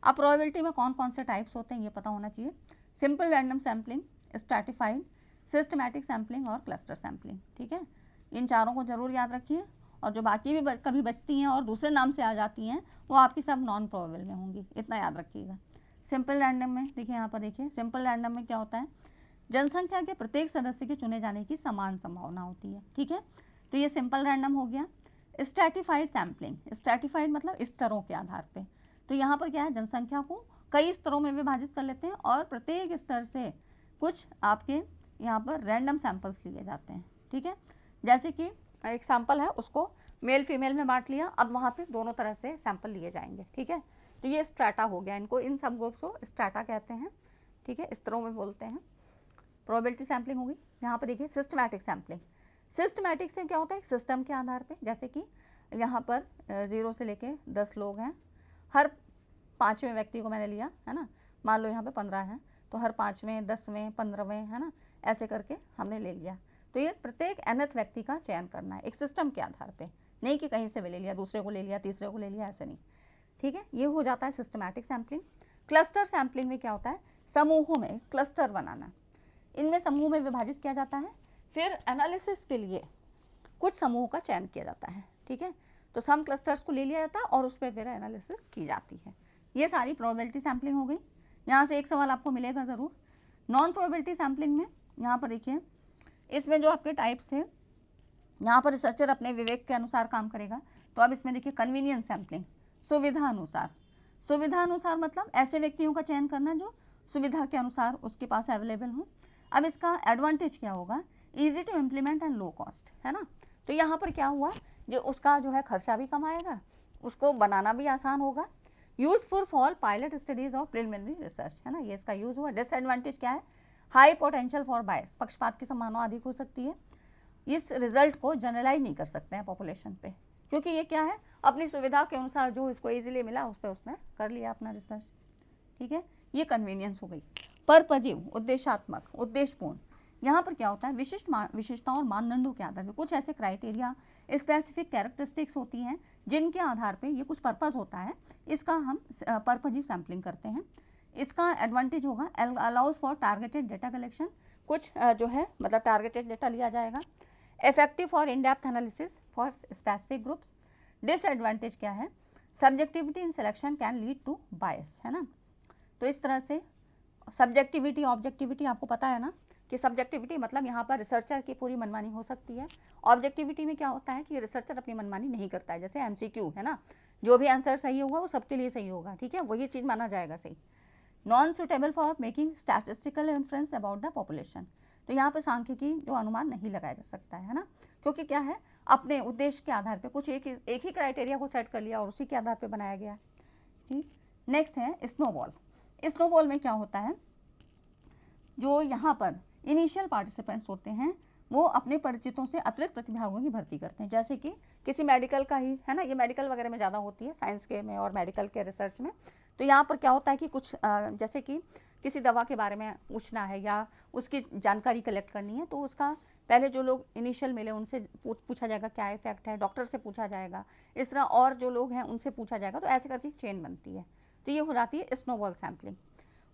अब प्रोबेबिलिटी में कौन कौन से टाइप्स होते हैं ये पता होना चाहिए। Simple random sampling, stratified, systematic sampling और क्लस्टर सैम्पलिंग, ठीक है। इन चारों को जरूर याद रखिए, और जो बाकी भी कभी बचती हैं और दूसरे नाम से आ जाती हैं वो आपकी सब नॉन प्रोबेबल में होंगी, इतना याद रखिएगा। सिंपल रैंडम में देखिए, यहाँ पर देखिए सिंपल रैंडम में क्या होता है, जनसंख्या के प्रत्येक सदस्य के चुने जाने की समान संभावना होती है, ठीक है। तो ये सिंपल रैंडम हो गया। स्ट्रैटिफाइड सैम्पलिंग, स्ट्रैटिफाइड मतलब स्तरों के आधार पे, तो यहाँ पर क्या है, जनसंख्या को कई स्तरों में विभाजित कर लेते हैं और प्रत्येक स्तर से कुछ आपके यहाँ पर रैंडम सैंपल्स लिए जाते हैं, ठीक है। जैसे कि एक सैंपल है उसको मेल फीमेल में बांट लिया, अब वहाँ पे दोनों तरह से सैंपल लिए जाएंगे, ठीक है। तो ये स्ट्रैटा हो गया, इनको इन सब ग्रुप्स को स्ट्रैटा कहते हैं, ठीक है, स्तरों में बोलते हैं। प्रोबेबिलिटी सैम्पलिंग होगी। यहाँ पर देखिए सिस्टमैटिक सैम्पलिंग, सिस्टमैटिक से क्या होता है, एक सिस्टम के आधार पे, जैसे कि यहाँ पर 0 से लेके 10 लोग हैं, हर 5वें व्यक्ति को मैंने लिया है ना, मान लो यहाँ पे 15 हैं तो हर 5वें 10वें 15वें है ना, ऐसे करके हमने ले लिया। तो ये प्रत्येक nth व्यक्ति का चयन करना है एक सिस्टम के आधार पे, नहीं कि कहीं से भी ले लिया, दूसरे को ले लिया, तीसरे को ले लिया, ऐसे नहीं, ठीक है। ये हो जाता है सिस्टमैटिक सैम्पलिंग। क्लस्टर सैम्पलिंग में क्या होता है, समूहों में क्लस्टर बनाना, इनमें समूह में विभाजित किया जाता है, फिर एनालिसिस के लिए कुछ समूह का चयन किया जाता है, ठीक है। तो सम क्लस्टर्स को ले लिया जाता है और उस पर फिर एनालिसिस की जाती है। ये सारी प्रोबेबिलिटी सैम्पलिंग हो गई। यहाँ से एक सवाल आपको मिलेगा ज़रूर, नॉन प्रोबेबिलिटी सैम्पलिंग में यहाँ पर देखिए, इसमें जो आपके टाइप्स थे, यहाँ पर रिसर्चर अपने विवेक के अनुसार काम करेगा। तो अब इसमें देखिए कन्वीनियंस सैम्पलिंग, सुविधा अनुसार, सुविधा अनुसार मतलब ऐसे व्यक्तियों का चयन करना जो सुविधा के अनुसार उसके पास अवेलेबल हो। अब इसका एडवांटेज क्या होगा, easy to implement and low cost, है ना। तो यहाँ पर क्या हुआ, जो उसका जो है खर्चा भी कम आएगा, उसको बनाना भी आसान होगा। यूजफुल फॉर पायलट स्टडीज और प्रिलिमिनरी रिसर्च, है ना, ये इसका यूज हुआ। डिसएडवांटेज क्या है, हाई पोटेंशियल फॉर बायस, पक्षपात की संभावना अधिक हो सकती है। इस रिजल्ट को जनरलाइज नहीं कर सकते हैं पॉपुलेशन पे, क्योंकि ये क्या है, अपनी सुविधा के अनुसार जो इसको इजीली मिला उस पर उसने कर लिया अपना रिसर्च, ठीक है। ये कन्वीनियंस हो गई। पर्पजिव उद्देश्यात्मक, उद्देश्यपूर्ण। यहाँ पर क्या होता है, विशिष्टताओं और मानदंडों के आधार पर कुछ ऐसे क्राइटेरिया, स्पेसिफिक कैरेक्टरिस्टिक्स होती हैं जिनके आधार पे ये कुछ पर्पस होता है, इसका हम पर्पजिव सैम्पलिंग करते हैं। इसका एडवांटेज होगा allows for targeted data collection, कुछ जो है मतलब टारगेटेड डेटा लिया जाएगा। Effective for in depth analysis for specific groups. Disadvantage क्या है, subjectivity in selection can lead to bias, है ना। तो इस तरह से सब्जेक्टिविटी, ऑब्जेक्टिविटी आपको पता है ना कि सब्जेक्टिविटी मतलब यहाँ पर रिसर्चर की पूरी मनमानी हो सकती है। ऑब्जेक्टिविटी में क्या होता है कि रिसर्चर अपनी मनमानी नहीं करता है, जैसे एमसीक्यू है ना, जो भी आंसर सही होगा वो सबके लिए सही होगा, ठीक है, वही चीज़ माना जाएगा सही। Non suitable for making statistical inference about the population, तो यहाँ पर सांख्यिकी जो अनुमान नहीं लगाया जा सकता है ना, क्योंकि क्या है, अपने उद्देश्य के आधार पर कुछ एक ही क्राइटेरिया को सेट कर लिया और उसी के आधार पर बनाया गया। ठीक, नेक्स्ट है स्नोबॉल। स्नोबॉल में क्या होता है, जो यहाँ पर इनिशियल पार्टिसिपेंट्स होते हैं वो अपने परिचितों से अतिरिक्त प्रतिभागियों की भर्ती करते हैं, जैसे कि किसी मेडिकल का ही है ना, ये मेडिकल वगैरह में ज़्यादा होती है, साइंस के में और मेडिकल के रिसर्च में। तो यहाँ पर क्या होता है कि कुछ जैसे कि किसी दवा के बारे में पूछना है या उसकी जानकारी कलेक्ट करनी है, तो उसका पहले जो लोग इनिशियल मिले उनसे पूछा जाएगा क्या इफेक्ट है, डॉक्टर से पूछा जाएगा, इस तरह और जो लोग हैं उनसे पूछा जाएगा, तो ऐसे करके चेन बनती है। तो ये हो जाती है स्नोबॉल सैम्पलिंग।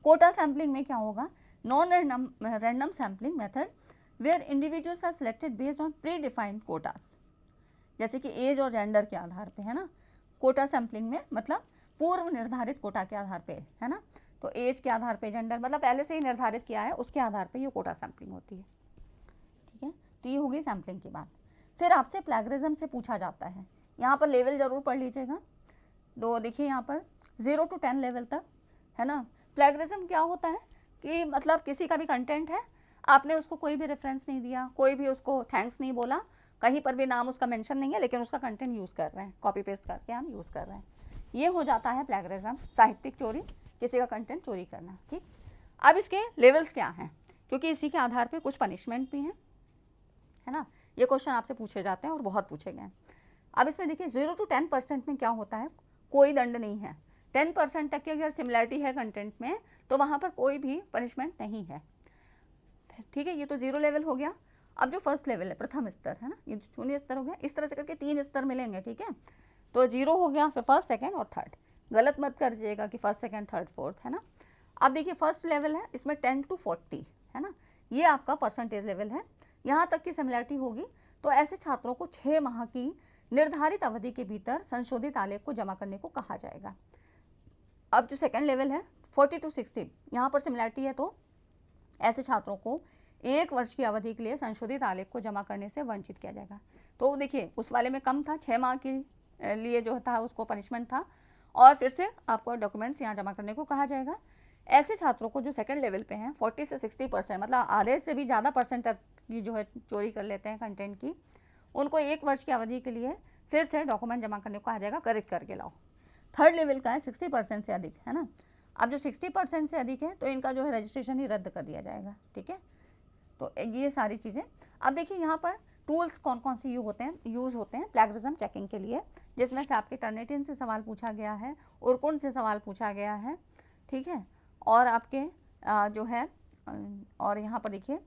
कोटा सैम्पलिंग में क्या होगा, non random sampling method where individuals are selected based on predefined quotas, जैसे कि एज और जेंडर के आधार पे, है ना। कोटा सैम्पलिंग में मतलब पूर्व निर्धारित कोटा के आधार पे, है ना, तो एज के आधार पे, जेंडर मतलब पहले से ही निर्धारित किया है उसके आधार पे ये कोटा सैम्पलिंग होती है, ठीक है। तो ये हो गई सैम्पलिंग की बात। फिर आपसे प्लैगरिज्म से पूछा जाता है, यहाँ पर लेवल जरूर पढ़ लीजिएगा, तो देखिए यहाँ पर 0 to 10 लेवल तक, है ना। प्लैगरिज्म क्या होता है कि मतलब किसी का भी कंटेंट है, आपने उसको कोई भी रेफरेंस नहीं दिया, कोई भी उसको थैंक्स नहीं बोला, कहीं पर भी नाम उसका मेंशन नहीं है, लेकिन उसका कंटेंट यूज़ कर रहे हैं, कॉपी पेस्ट करके हम यूज़ कर रहे हैं, ये हो जाता है प्लैगरिज्म, साहित्यिक चोरी, किसी का कंटेंट चोरी करना। ठीक, अब इसके लेवल्स क्या हैं, क्योंकि इसी के आधार पर कुछ पनिशमेंट भी हैं, है ना। ये क्वेश्चन आपसे पूछे जाते हैं और बहुत पूछे गए। अब इसमें देखिए 0 to 10% में क्या होता है, कोई दंड नहीं है। 10% तक की अगर सिमिलैरिटी है कंटेंट में तो वहाँ पर कोई भी पनिशमेंट नहीं है, ठीक है। ये तो 0 लेवल हो गया। अब जो फर्स्ट लेवल है, प्रथम स्तर, है ना, ये शून्य स्तर हो गया, इस तरह से करके 3 स्तर मिलेंगे, ठीक है। तो 0 हो गया, फिर फर्स्ट, सेकंड और थर्ड, गलत मत कर दीजिएगा कि फर्स्ट, सेकंड, थर्ड, फोर्थ, है ना। अब देखिए फर्स्ट लेवल है, इसमें 10 to 40, है ना, ये आपका परसेंटेज लेवल है, यहाँ तक की सिमिलैरिटी होगी तो ऐसे छात्रों को 6 माह की निर्धारित अवधि के भीतर संशोधित आलेख को जमा करने को कहा जाएगा। अब जो सेकंड लेवल है 40 to 60, यहाँ पर सिमिलैरिटी है, तो ऐसे छात्रों को 1 वर्ष की अवधि के लिए संशोधित आलेख को जमा करने से वंचित किया जाएगा। तो देखिए उस वाले में कम था, 6 माह के लिए जो था उसको पनिशमेंट था, और फिर से आपको डॉक्यूमेंट्स यहाँ जमा करने को कहा जाएगा। ऐसे छात्रों को जो सेकंड लेवल पे हैं 40 से 60%, मतलब आधे से भी ज़्यादा परसेंट तक की जो है चोरी कर लेते हैं कंटेंट की, उनको 1 वर्ष की अवधि के लिए फिर से डॉक्यूमेंट जमा करने को कहा जाएगा, करेक्ट करके लाओ। थर्ड लेवल का है 60% से अधिक, है ना। अब जो 60% से अधिक है तो इनका जो है रजिस्ट्रेशन ही रद्द कर दिया जाएगा, ठीक है। तो ये सारी चीज़ें। अब देखिए यहाँ पर टूल्स कौन कौन से यूज़ होते हैं प्लैगरिज्म चेकिंग के लिए, जिसमें से आपके टर्निटिन से सवाल पूछा गया है, उरकुंड से सवाल पूछा गया है, ठीक है, और आपके जो है और यहाँ पर देखिए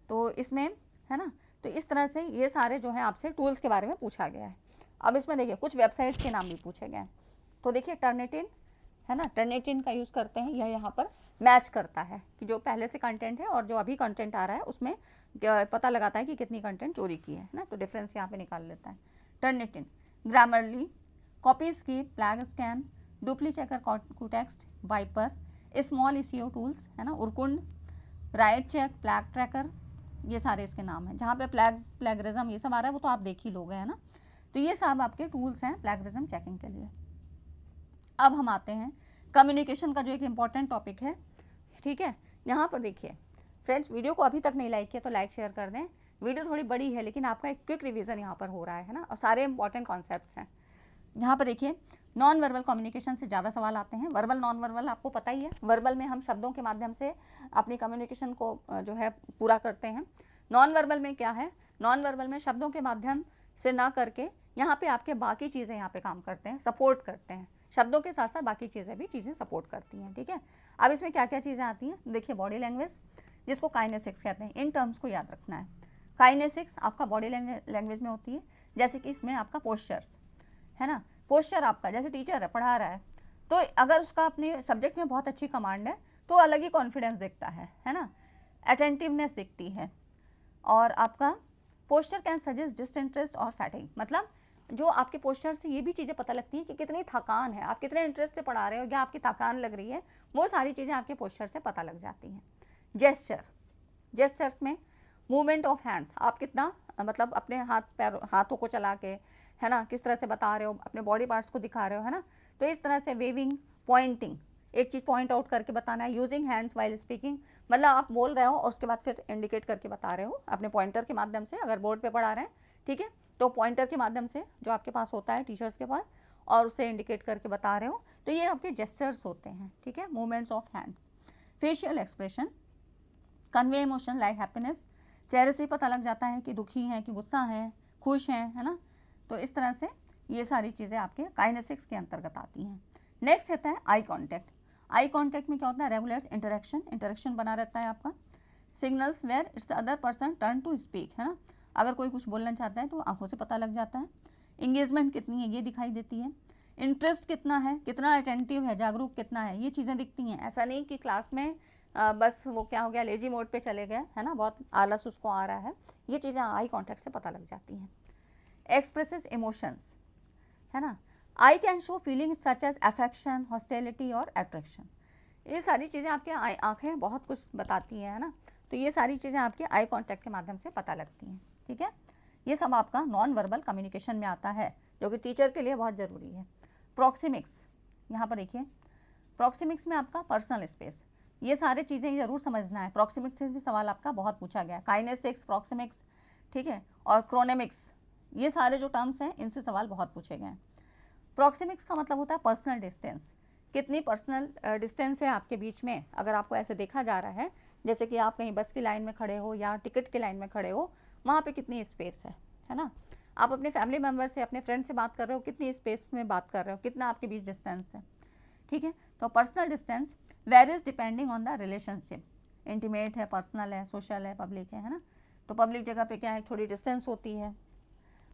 तो इसमें, है ना, तो इस तरह से ये सारे जो है आपसे टूल्स के बारे में पूछा गया है। अब इसमें देखिए कुछ वेबसाइट्स के नाम भी पूछे गए हैं, तो देखिए टर्निटिन, है ना, टर्निटिन का यूज़ करते हैं, यह यहाँ पर मैच करता है कि जो पहले से कंटेंट है और जो अभी कंटेंट आ रहा है उसमें पता लगाता है कि कितनी कंटेंट चोरी की है ना, तो डिफरेंस यहाँ पे निकाल लेता है टर्निटिन। ग्रामरली, कॉपीज की, PlagScan, DupliChecker, Quetext, Viper, small ECO tools, है ना, Urkund, WriteCheck, PlagTracker, ये सारे इसके नाम हैं। जहाँ पे प्लैगरिज्म ये सब आ रहा है वो तो आप देख ही लोगे, है ना। तो ये सब आपके टूल्स हैं प्लैगरिज्म चेकिंग के लिए। अब हम आते हैं कम्युनिकेशन का जो एक इम्पॉर्टेंट टॉपिक है, ठीक है। यहाँ पर देखिए फ्रेंड्स, वीडियो को अभी तक नहीं लाइक किया तो लाइक शेयर कर दें। वीडियो थोड़ी बड़ी है लेकिन आपका एक क्विक रिवीजन यहाँ पर हो रहा है ना, और सारे इंपॉर्टेंट कॉन्सेप्ट्स हैं। यहाँ पर देखिए नॉन वर्बल कम्युनिकेशन से ज़्यादा सवाल आते हैं। वर्बल, नॉन वर्बल आपको पता ही है। वर्बल में हम शब्दों के माध्यम से अपनी कम्युनिकेशन को जो है पूरा करते हैं। नॉन वर्बल में क्या है, नॉन वर्बल में शब्दों के माध्यम से ना करके यहाँ पे आपके बाकी चीज़ें यहाँ पे काम करते हैं, सपोर्ट करते हैं, शब्दों के साथ साथ बाकी चीज़ें भी चीज़ें सपोर्ट करती हैं, ठीक है। अब इसमें क्या क्या चीज़ें आती हैं, देखिए बॉडी लैंग्वेज जिसको काइनेसिक्स कहते हैं, इन टर्म्स को याद रखना है। काइनेसिक्स आपका बॉडी लैंग्वेज में होती है, जैसे कि इसमें आपका पोस्चर्स है ना, पोस्चर आपका जैसे टीचर है पढ़ा रहा है तो अगर उसका अपने सब्जेक्ट में बहुत अच्छी कमांड है तो अलग ही कॉन्फिडेंस दिखता है ना, अटेंटिवनेस दिखती है। और आपका पोस्चर कैन सजेस्ट डिसइंटरेस्ट और फैटिग, मतलब जो आपके पोस्चर से ये भी चीज़ें पता लगती हैं कि कितनी थकान है, आप कितने इंटरेस्ट से पढ़ा रहे हो या आपकी थकान लग रही है, वो सारी चीज़ें आपके पोस्चर से पता लग जाती हैं। जेस्चर्स में मूवमेंट ऑफ हैंड्स, आप कितना मतलब अपने हाथों को चला के है ना किस तरह से बता रहे हो, अपने बॉडी पार्ट्स को दिखा रहे हो, है ना। तो इस तरह से वेविंग, पॉइंटिंग, एक चीज़ पॉइंट आउट करके बताना है। यूजिंग हैंड्स वाइल स्पीकिंग, मतलब आप बोल रहे हो और उसके बाद फिर इंडिकेट करके बता रहे हो अपने पॉइंटर के माध्यम से, अगर बोर्ड पे पढ़ा रहे हैं, ठीक है, तो पॉइंटर के माध्यम से जो आपके पास होता है टीचर्स के पास, और उसे इंडिकेट करके बता रहे हो, तो ये आपके जेस्चर्स होते हैं, ठीक है। Movements of hands, facial expression, convey emotion like happiness, चेहरे से पता लग जाता है कि दुखी हैं, कि गुस्सा है, खुश हैं, है ना। तो इस तरह से ये सारी चीज़ें आपके काइनेसिक्स के अंतर्गत आती हैं। नेक्स्ट रहता है आई कॉन्टैक्ट। आई कॉन्टैक्ट में क्या होता है, रेगुलर इंटरेक्शन बना रहता है आपका। Signals where it's the other person turn to speak, है ना, अगर कोई कुछ बोलना चाहता है तो आंखों से पता लग जाता है। इंगेजमेंट कितनी है ये दिखाई देती है। इंटरेस्ट कितना है, कितना अटेंटिव है, जागरूक कितना है, ये चीज़ें दिखती हैं। ऐसा नहीं कि क्लास में बस वो क्या हो गया, लेजी मोड पे चले गए, है ना, बहुत आलस उसको आ रहा है, ये चीज़ें आई कॉन्टैक्ट से पता लग जाती हैं। एक्सप्रेसेस इमोशंस, है ना, I can show feeling such as affection, hostility और अट्रैक्शन, ये सारी चीज़ें आपके आँखें बहुत कुछ बताती हैं, है ना। तो ये सारी चीज़ें आपके आई कॉन्टैक्ट के माध्यम से पता लगती हैं, ठीक है। ये सब आपका नॉन वर्बल कम्युनिकेशन में आता है, जो कि टीचर के लिए बहुत ज़रूरी है। प्रॉक्सिमिक्स, यहाँ पर देखिए, प्रॉक्सिमिक्स में आपका पर्सनल स्पेस, ये सारी चीज़ें ज़रूर समझना है। प्रॉक्सिमिक्स से भी सवाल आपका बहुत पूछा गया है, काइनेसिक्स, प्रॉक्सिमिक्स, ठीक है, और क्रोनेमिक्स, ये सारे जो टर्म्स हैं इनसे सवाल बहुत पूछे गए हैं। प्रॉक्सिमिक्स का मतलब होता है पर्सनल डिस्टेंस, कितनी पर्सनल डिस्टेंस है आपके बीच में। अगर आपको ऐसे देखा जा रहा है जैसे कि आप कहीं बस की लाइन में खड़े हो या टिकट की लाइन में खड़े हो, वहाँ पे कितनी स्पेस है ना। आप अपने फैमिली मेम्बर से, अपने फ्रेंड से बात कर रहे हो, कितनी स्पेस में बात कर रहे हो, कितना आपके बीच डिस्टेंस है, ठीक है। तो personal distance varies depending on the relationship, intimate है, पर्सनल है, सोशल है, पब्लिक है ना। तो पब्लिक जगह पे क्या है, थोड़ी डिस्टेंस होती है,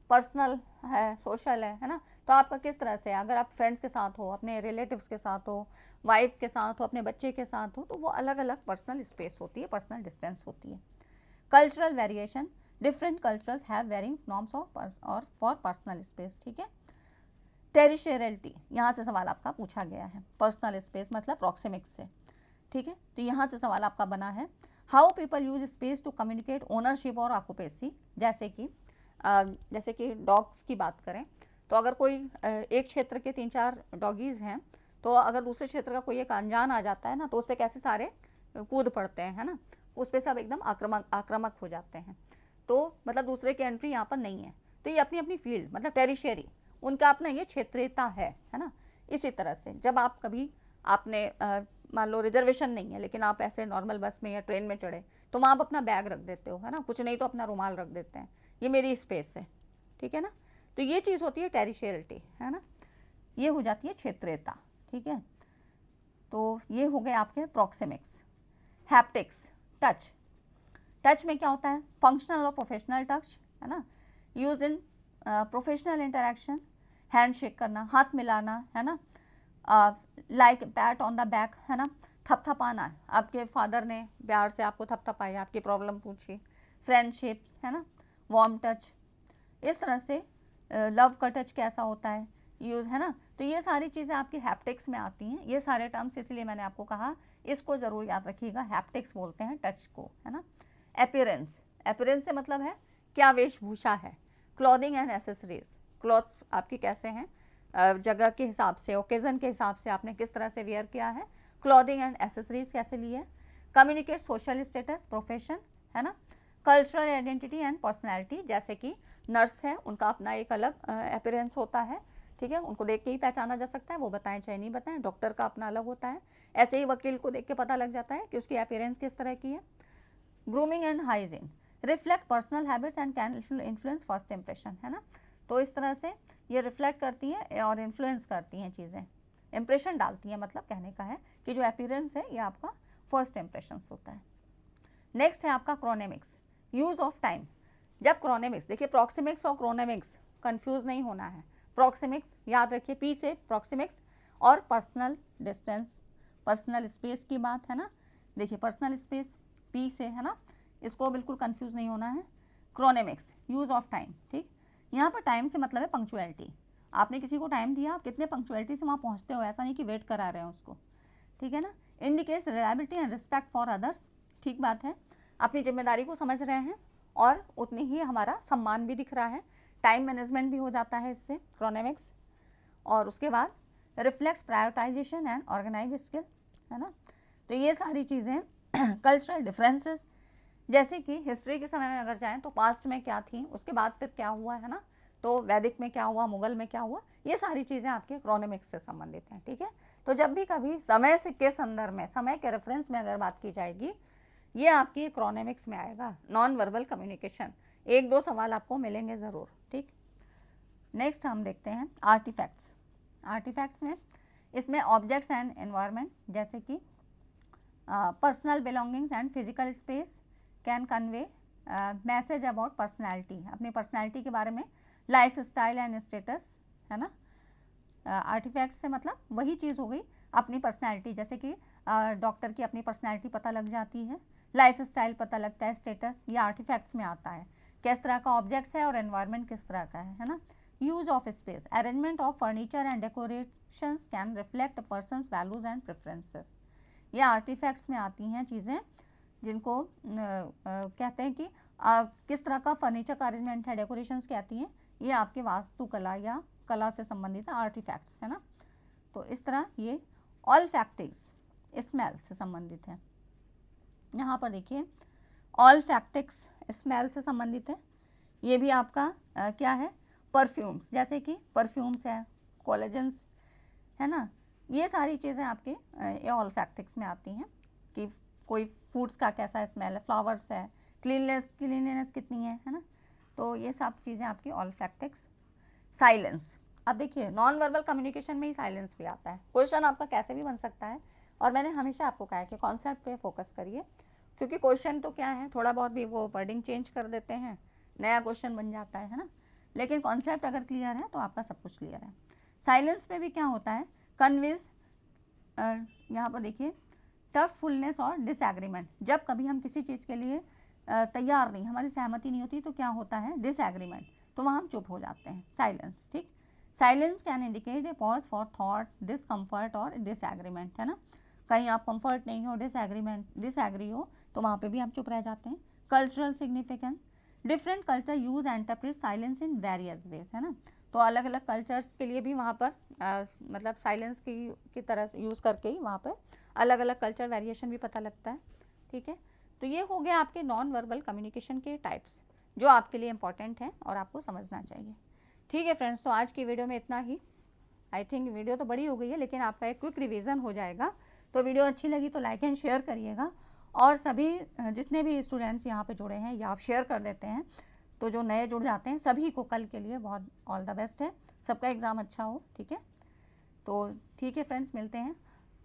पर्सनल है, सोशल है ना। तो आपका किस तरह से, अगर आप फ्रेंड्स के साथ हो, अपने रिलेटिव्स के साथ हो, वाइफ के साथ हो, अपने बच्चे के साथ हो, तो वो अलग अलग पर्सनल स्पेस होती है, पर्सनल डिस्टेंस होती है। Cultural variation, different cultures have varying norms of और फॉर पर्सनल स्पेस, ठीक है। टेरिशरियलिटी, यहाँ से सवाल आपका पूछा गया है, पर्सनल स्पेस मतलब प्रॉक्सिमिक्स से, ठीक है। तो यहाँ से सवाल आपका बना है, how people use space to communicate ownership और ऑक्यूपेसी, जैसे कि डॉग्स की बात करें तो अगर कोई एक क्षेत्र के 3-4 डॉगीज़ हैं, तो अगर दूसरे क्षेत्र का कोई एक अनजान आ जाता है ना, तो उस पर कैसे सारे कूद पड़ते हैं, है ना, उस पर सब एकदम आक्रामक हो जाते हैं। तो मतलब दूसरे की एंट्री यहाँ पर नहीं है, तो ये अपनी अपनी फील्ड मतलब टेरिशरी, उनका अपना ये क्षेत्रीयता है ना। इसी तरह से जब आप कभी आपने मान लो रिजर्वेशन नहीं है, लेकिन आप ऐसे नॉर्मल बस में या ट्रेन में चढ़े, तो वहाँ आप अपना बैग रख देते हो, है ना, कुछ नहीं तो अपना रुमाल रख देते हैं, ये मेरी स्पेस है, ठीक है ना। तो ये चीज़ होती है टेरिशरियलिटी, है ना, ये हो जाती है क्षेत्रीयता, ठीक है। तो ये हो गए आपके प्रॉक्सिमिक्स। हैप्टिक्स, टच में क्या होता है, फंक्शनल और प्रोफेशनल टच, है ना, use in professional interaction, handshake करना, हाथ मिलाना, है ना, like PAT on the back, है ना, थपथपाना, आपके फादर ने प्यार से आपको थपथपाया, आपकी प्रॉब्लम पूछी, फ्रेंडशिप, है ना, वार्म टच, इस तरह से लव का टच कैसा होता है यूज, है ना। तो ये सारी चीज़ें आपकी हैप्टिक्स में आती हैं, ये सारे टर्म्स, इसलिए मैंने आपको कहा इसको ज़रूर याद रखिएगा, हैप्टिक्स बोलते हैं टच को, है ना। अपीयरेंस से मतलब है क्या वेशभूषा है। क्लॉथिंग एंड एसेसरीज, क्लॉथ्स आपकी कैसे हैं, जगह के हिसाब से, ओकेज़न के हिसाब से आपने किस तरह से वेयर किया है, क्लॉथिंग एंड एसेसरीज कैसे ली है। कम्युनिकेट सोशल स्टेटस, प्रोफेशन, है ना। कल्चरल आइडेंटिटी एंड पर्सनैलिटी, जैसे कि नर्स है, उनका अपना एक अलग अपीयरेंस होता है, ठीक है, उनको देख के ही पहचाना जा सकता है, वो बताएं चाहे नहीं बताएं। डॉक्टर का अपना अलग होता है, ऐसे ही वकील को देख के पता लग जाता है कि उसकी अपीयरेंस किस तरह की है। Grooming and hygiene, reflect personal habits and can influence first impression, है ना। तो इस तरह से ये रिफ्लेक्ट करती हैं और इन्फ्लुएंस करती हैं चीज़ें, इम्प्रेशन डालती हैं, मतलब कहने का है कि जो अपीयरेंस है ये आपका फर्स्ट इम्प्रेशंस होता है। नेक्स्ट है आपका क्रोनेमिक्स, यूज़ ऑफ टाइम। जब क्रोनेमिक्स, देखिए प्रॉक्सिमिक्स और क्रोनेमिक्स कंफ्यूज नहीं होना है। प्रॉक्सिमिक्स याद रखिए, पी से प्रॉक्सिमिक्स, और पर्सनल डिस्टेंस, पर्सनल स्पेस की बात है ना, देखिए पर्सनल स्पेस पी से है ना, इसको बिल्कुल कंफ्यूज नहीं होना है। क्रोनेमिक्स यूज़ ऑफ टाइम, ठीक, यहाँ पर टाइम से मतलब है पंक्चुअलिटी। आपने किसी को टाइम दिया, आप कितने पंक्चुअलिटी से वहाँ पहुँचते हो, ऐसा नहीं कि वेट करा रहे हैं उसको, ठीक है ना। Indicates reliability and respect for others, ठीक बात है, अपनी जिम्मेदारी को समझ रहे हैं और उतनी ही हमारा सम्मान भी दिख रहा है, टाइम मैनेजमेंट भी हो जाता है इससे, क्रोनेमिक्स। और उसके बाद reflects prioritization and organize skill, है ना। तो ये सारी चीज़ें कल्चरल डिफरेंसेस, जैसे कि हिस्ट्री के समय में अगर जाएं तो पास्ट में क्या थी, उसके बाद फिर क्या हुआ, है ना, तो वैदिक में क्या हुआ, मुगल में क्या हुआ, ये सारी चीज़ें आपके क्रोनेमिक्स से संबंधित हैं, ठीक है। तो जब भी कभी समय से के संदर्भ में, समय के रेफरेंस में अगर बात की जाएगी, ये आपके क्रोनेमिक्स में आएगा। नॉन वर्बल कम्युनिकेशन, एक दो सवाल आपको मिलेंगे ज़रूर, ठीक। नेक्स्ट हम देखते हैं आर्टिफैक्ट्स। आर्टिफैक्ट्स में इसमें ऑब्जेक्ट्स एंड एनवायरनमेंट, जैसे कि personal belongings and physical space can convey message about personality, अपनी पर्सनैलिटी के बारे में, लाइफ स्टाइल एंड स्टेटस, है ना। आर्टिफैक्ट से मतलब वही चीज़ हो गई, अपनी पर्सनैलिटी, जैसे कि डॉक्टर की अपनी पर्सनैलिटी पता लग जाती है, लाइफ स्टाइल पता लगता है, स्टेटस, ये आर्टिफैक्ट्स में आता है। किस तरह का ऑब्जेक्ट्स है और एनवायरनमेंट किस तरह का है ना। Use of space, arrangement of furniture and decorations can reflect persons values and preferences, ये आर्टिफैक्ट्स में आती हैं चीज़ें, जिनको कहते हैं कि किस तरह का फर्नीचर का अरेंजमेंट है, डेकोरेशंस क्या आती हैं, ये आपके वास्तुकला या कला से संबंधित आर्टिफैक्ट्स, है ना। तो इस तरह ये ऑलफैक्टिक्स, स्मेल से संबंधित है। यहाँ पर देखिए ऑलफैक्टिक्स स्मेल से संबंधित है, ये भी आपका क्या है, परफ्यूम्स, जैसे कि परफ्यूम्स है, कोलेजेंस, है ना, ये सारी चीज़ें आपके ये ऑलफैक्टिक्स में आती हैं कि कोई फूड्स का कैसा स्मेल है, फ्लावर्स है, क्लीनलीनेस कितनी है ना, तो ये सब चीज़ें आपकी ऑलफैक्टिक्स। साइलेंस, अब देखिए नॉन वर्बल कम्युनिकेशन में ही साइलेंस भी आता है, क्वेश्चन आपका कैसे भी बन सकता है, और मैंने हमेशा आपको कहा है कि कॉन्सेप्ट पे फोकस करिए, क्योंकि क्वेश्चन तो क्या है, थोड़ा बहुत भी वो वर्डिंग चेंज कर देते हैं, नया क्वेश्चन बन जाता है ना, लेकिन कॉन्सेप्ट अगर क्लियर है तो आपका सब कुछ क्लियर है। साइलेंस में भी क्या होता है, कन्विंस, यहाँ पर देखिए टफफुलनेस और डिसएग्रीमेंट, जब कभी हम किसी चीज़ के लिए तैयार नहीं, हमारी सहमति नहीं होती, तो क्या होता है, डिसएग्रीमेंट, तो वहाँ हम चुप हो जाते हैं, साइलेंस, ठीक। Silence can indicate a pause for thought, discomfort और डिसएग्रीमेंट, है ना, कहीं आप कंफर्ट नहीं हो, डिसएग्री हो, तो वहाँ पे भी हम चुप रह जाते हैं। Cultural significance, different culture use and interpret silence in various ways, है ना, तो अलग अलग कल्चर्स के लिए भी वहाँ पर मतलब साइलेंस की तरह यूज़ करके ही वहाँ पर अलग अलग कल्चर वेरिएशन भी पता लगता है, ठीक है। तो ये हो गया आपके नॉन वर्बल कम्युनिकेशन के टाइप्स, जो आपके लिए इंपॉर्टेंट हैं और आपको समझना चाहिए, ठीक है फ्रेंड्स। तो आज की वीडियो में इतना ही, आई थिंक वीडियो तो बड़ी हो गई है, लेकिन आपका एक क्विक रिवीजन हो जाएगा। तो वीडियो अच्छी लगी तो लाइक एंड शेयर करिएगा, और सभी जितने भी स्टूडेंट्स यहाँ पे जुड़े हैं या आप शेयर कर देते हैं, तो जो नए जुड़ जाते हैं सभी को कल के लिए बहुत ऑल द बेस्ट है, सबका एग्ज़ाम अच्छा हो, ठीक है। तो ठीक है फ्रेंड्स, मिलते हैं,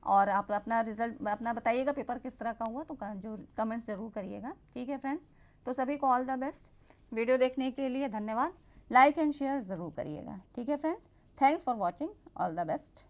और आप अपना रिज़ल्ट अपना बताइएगा पेपर किस तरह का हुआ, तो जो कमेंट्स ज़रूर करिएगा, ठीक है फ्रेंड्स। तो सभी को ऑल द बेस्ट, वीडियो देखने के लिए धन्यवाद, लाइक एंड शेयर ज़रूर करिएगा, ठीक है friends. Thanks for watching, all the best.